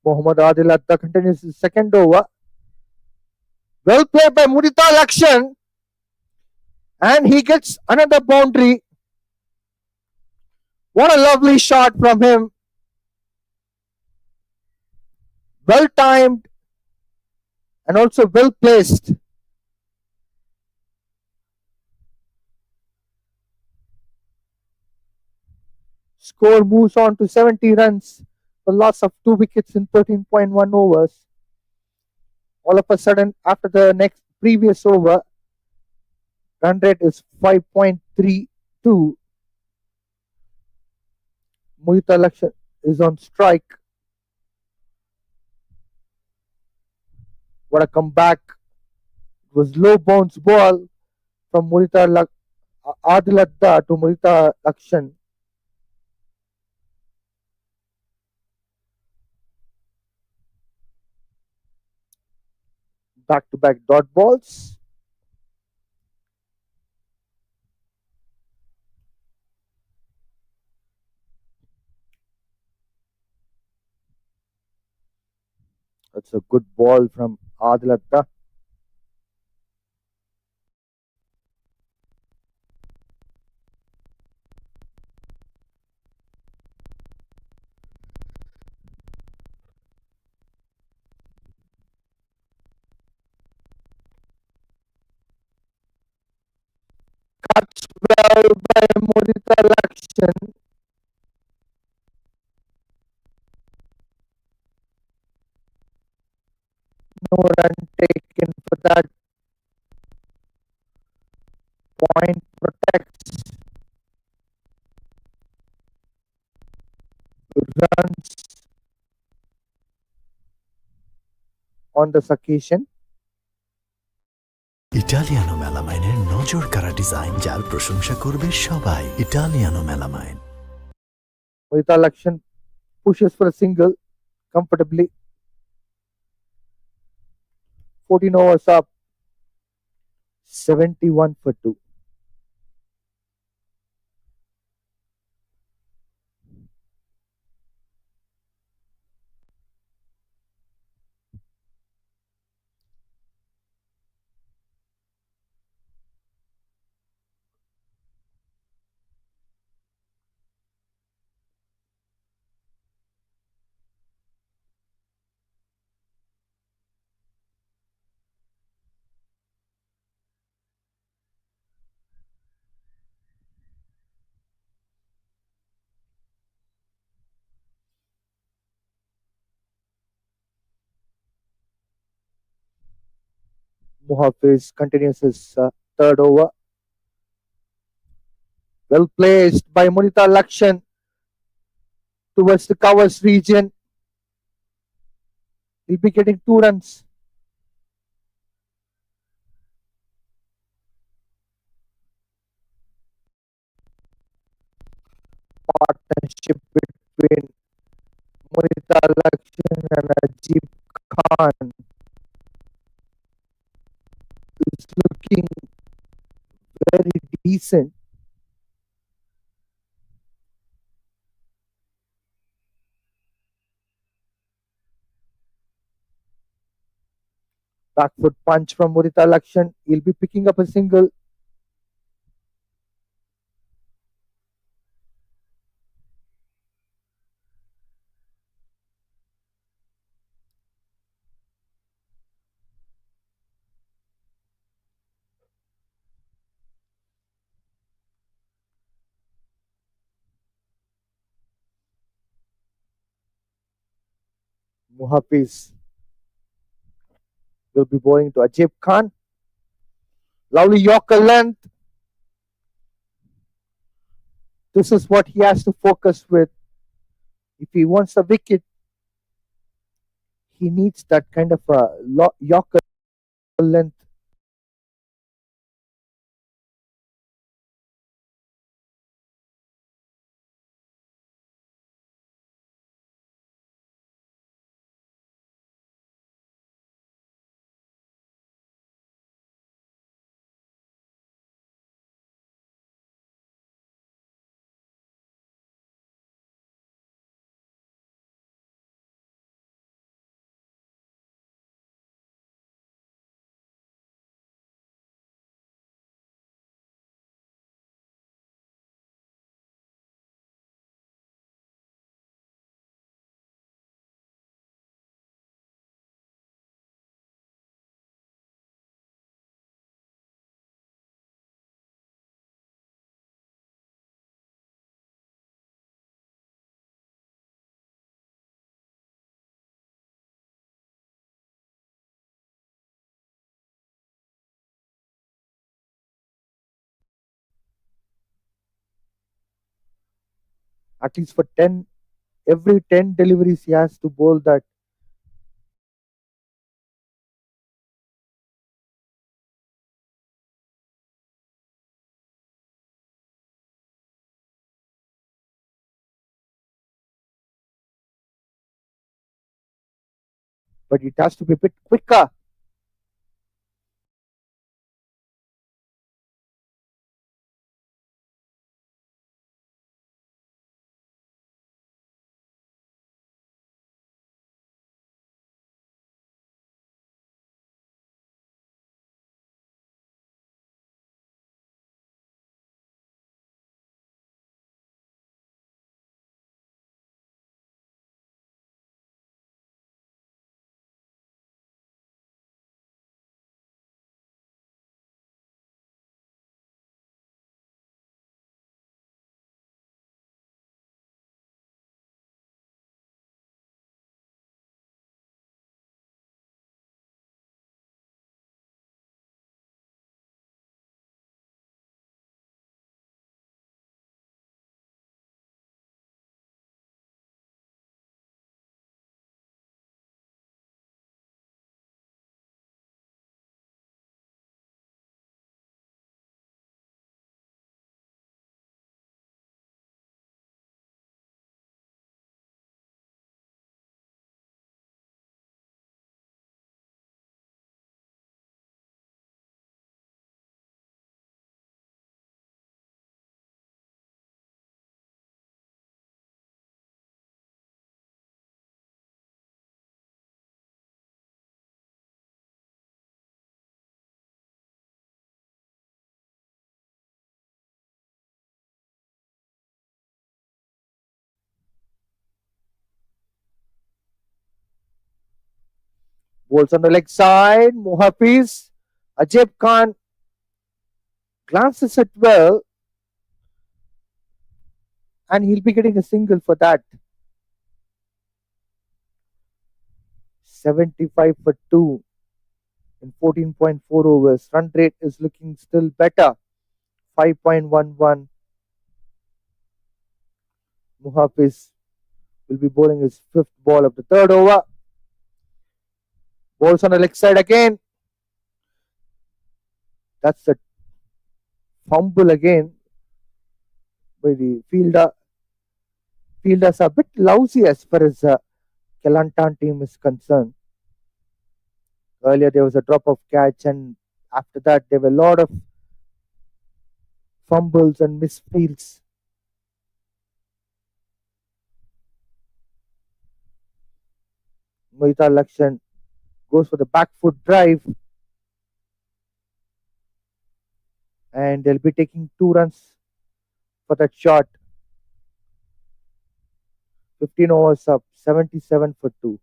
Mohammad Adil Atta continues his second over. Well played by Mudita Lakshan, and he gets another boundary. What a lovely shot from him. Well timed and also well placed. Score moves on to 70 runs. The loss of 2 wickets in 13.1 overs. All of a sudden, after the next previous over, run rate is 5.32. Mudita Lakshan is on strike. What a comeback. It was low bounce ball from Adiladda to Mudita Lakshan. Back to back dot balls. That's a good ball from Adiladda. well by Mudita Lakshan. No run taken for that. Point protects runs on this occasion. Italiano মেলামাইনের নজর কাড়া design, যার প্রশংসা করবে সবাই। Italiano melamine. Mudita Lakshan pushes for a single comfortably. 14 overs up. 71 for 2. Muhafiz continues his third over. Well placed by Munita Lakshan towards the covers region. He'll be getting 2 runs. Partnership between Munita Lakshan and Ajib Khan is looking very decent. Back foot punch from Murita Lakshan. He'll be picking up a single. Muhafiz will be bowling to Ajib Khan. Lovely Yorker length. This is what he has to focus with. If he wants a wicket, he needs that kind of a Yorker length. At least for 10, every 10 deliveries, he has to bowl that. But it has to be a bit quicker. Balls on the leg side. Muhafiz. Ajib Khan glances it well, and he'll be getting a single for that. 75 for 2 in 14.4 overs. Run rate is looking still better. 5.11. Muhafiz will be bowling his fifth ball of the third over. Balls on the leg side again. That's a fumble again by the fielder. Fielders are a bit lousy as far as Kelantan team is concerned. Earlier there was a drop of catch, and after that there were a lot of fumbles and misfields. Mohita Lakshan goes for the back foot drive, and they'll be taking 2 runs for that shot. 15 overs up, 77 for 2.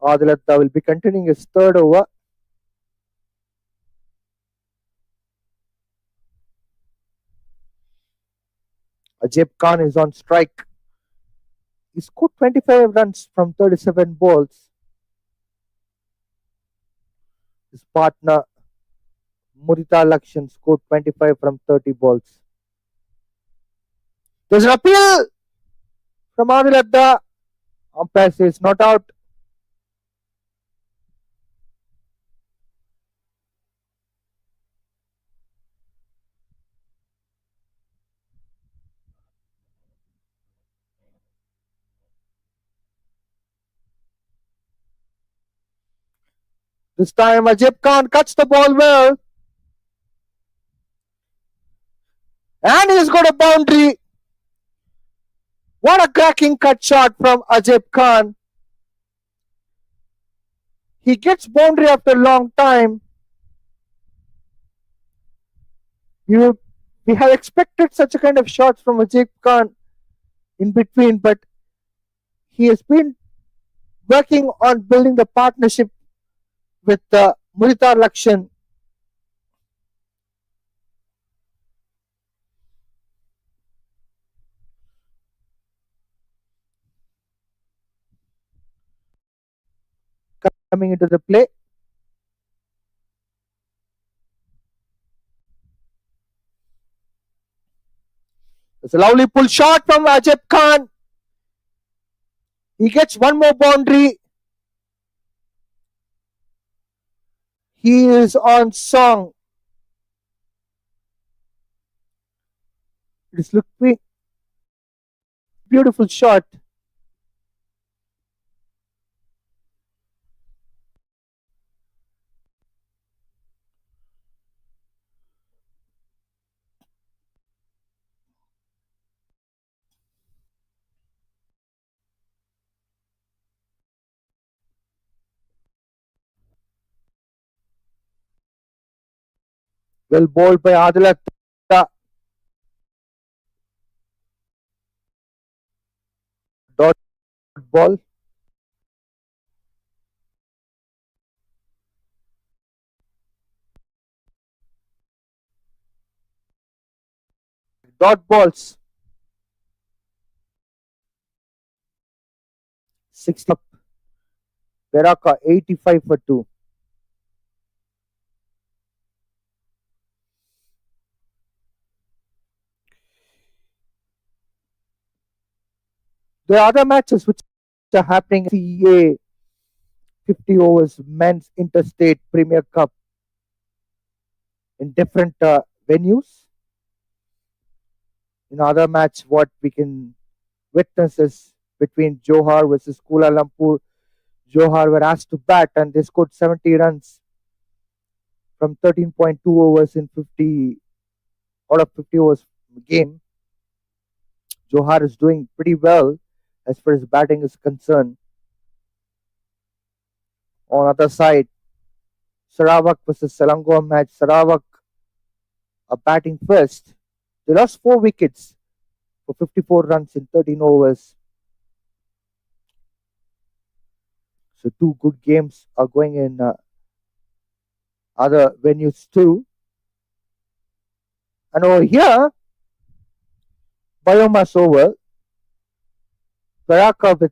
Adilatta will be continuing his third over. Ajib Khan is on strike. He scored 25 runs from 37 balls. His partner Murita Lakshan scored 25 from 30 balls. There's an appeal from Adilatta. Umpire says not out. This time Ajib Khan cuts the ball well. And he's got a boundary. What a cracking cut shot from Ajib Khan. He gets boundary after a long time. We have expected such a kind of shots from Ajib Khan in between, but he has been working on building the partnership with Murita Lakshan. Coming into the play. It's a lovely pull shot from Ajib Khan. He gets one more boundary. He is on song. It is looking beautiful shot. Well bowled by Adilatta. Dot ball. Dot balls. 60 up. Perak 85 for 2. There are other matches which are happening. CEA 50 overs men's interstate Premier Cup in different venues. In other match, what we can witness is between Johar versus Kuala Lumpur. Johar were asked to bat and they scored 70 runs from 13.2 overs in 50 out of 50 overs game. Johar is doing pretty well as far as batting is concerned. On other side, Sarawak versus Selangor match. Sarawak are batting first. They lost 4 wickets for 54 runs in 13 overs. So two good games are going in other venues too. And over here, biomass over. Perak with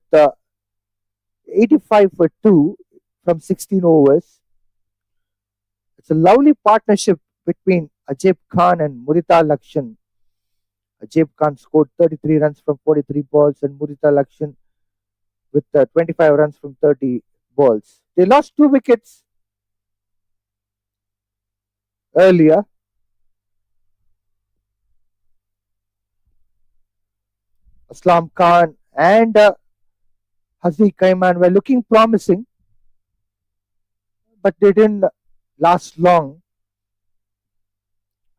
85 for 2 from 16 overs. It's a lovely partnership between Ajib Khan and Murita Lakshan. Ajib Khan scored 33 runs from 43 balls and Murita Lakshan with 25 runs from 30 balls. They lost 2 wickets earlier. Aslam Khan and Hazi Kaiman were looking promising, but they didn't last long.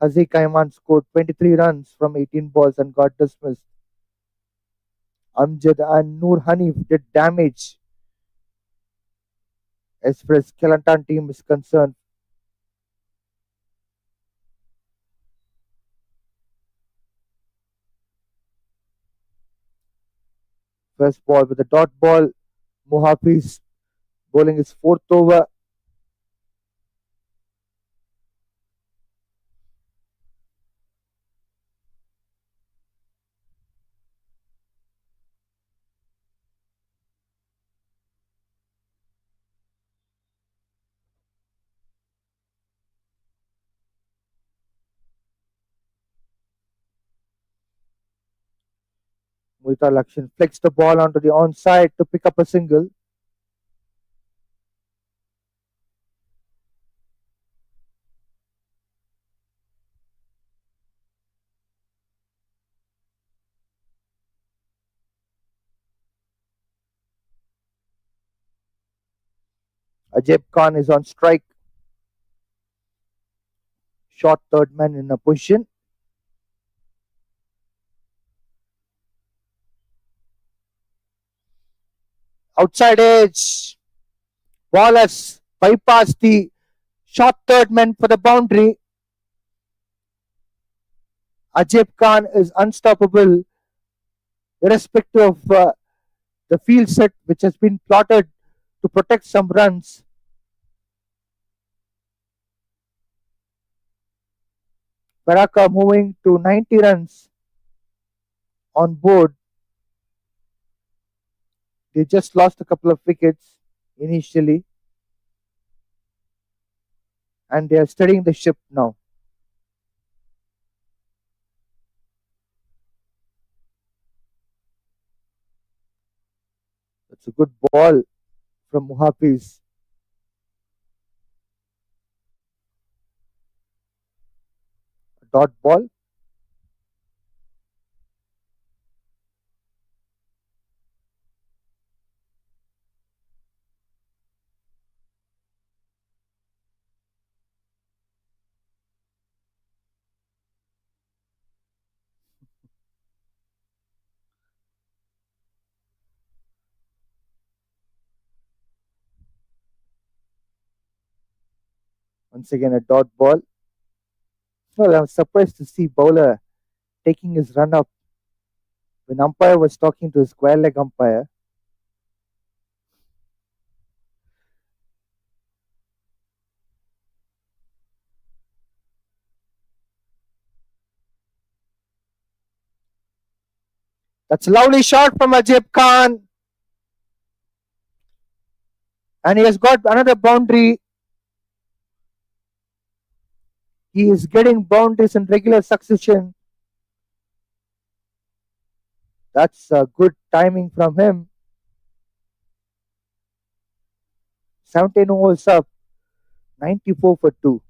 Hazi Kaiman scored 23 runs from 18 balls and got dismissed. Amjad and Noor Hanif did damage as far as Kelantan team is concerned. First ball with a dot ball. Muhafiz bowling his fourth over. Murita Lakshan flicks the ball onto the onside to pick up a single. Ajib Khan is on strike. Short third man in a position. Outside edge. Ball has bypassed the short third man for the boundary. Ajib Khan is unstoppable, irrespective of the field set which has been plotted to protect some runs. Baraka moving to 90 runs on board. They just lost a couple of wickets initially and they are steadying the ship now. It's a good ball from Muhafiz. A dot ball. Once again, a dot ball. Well, I was surprised to see bowler taking his run up when umpire was talking to his square leg umpire. That's a lovely shot from Ajib Khan. And he has got another boundary. He is getting boundaries in regular succession. That's a good timing from him. 17 overs up, 94 for 2.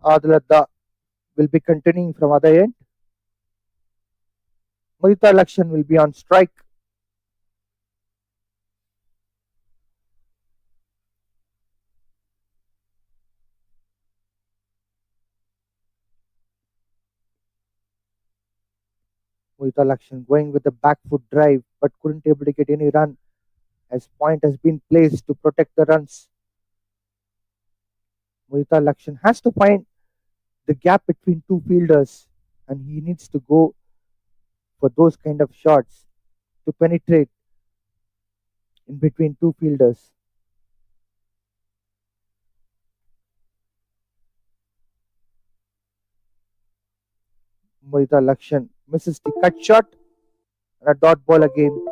Adalada will be continuing from other end. Mudita Lakshan will be on strike. Mudita Lakshan going with the back foot drive but couldn't able to get any run as point has been placed to protect the runs. Mudita Lakshan has to find the gap between two fielders and he needs to go for those kind of shots to penetrate in between two fielders. Mudita Lakshan misses the cut shot and a dot ball again.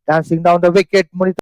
Dancing down the wicket, Mudita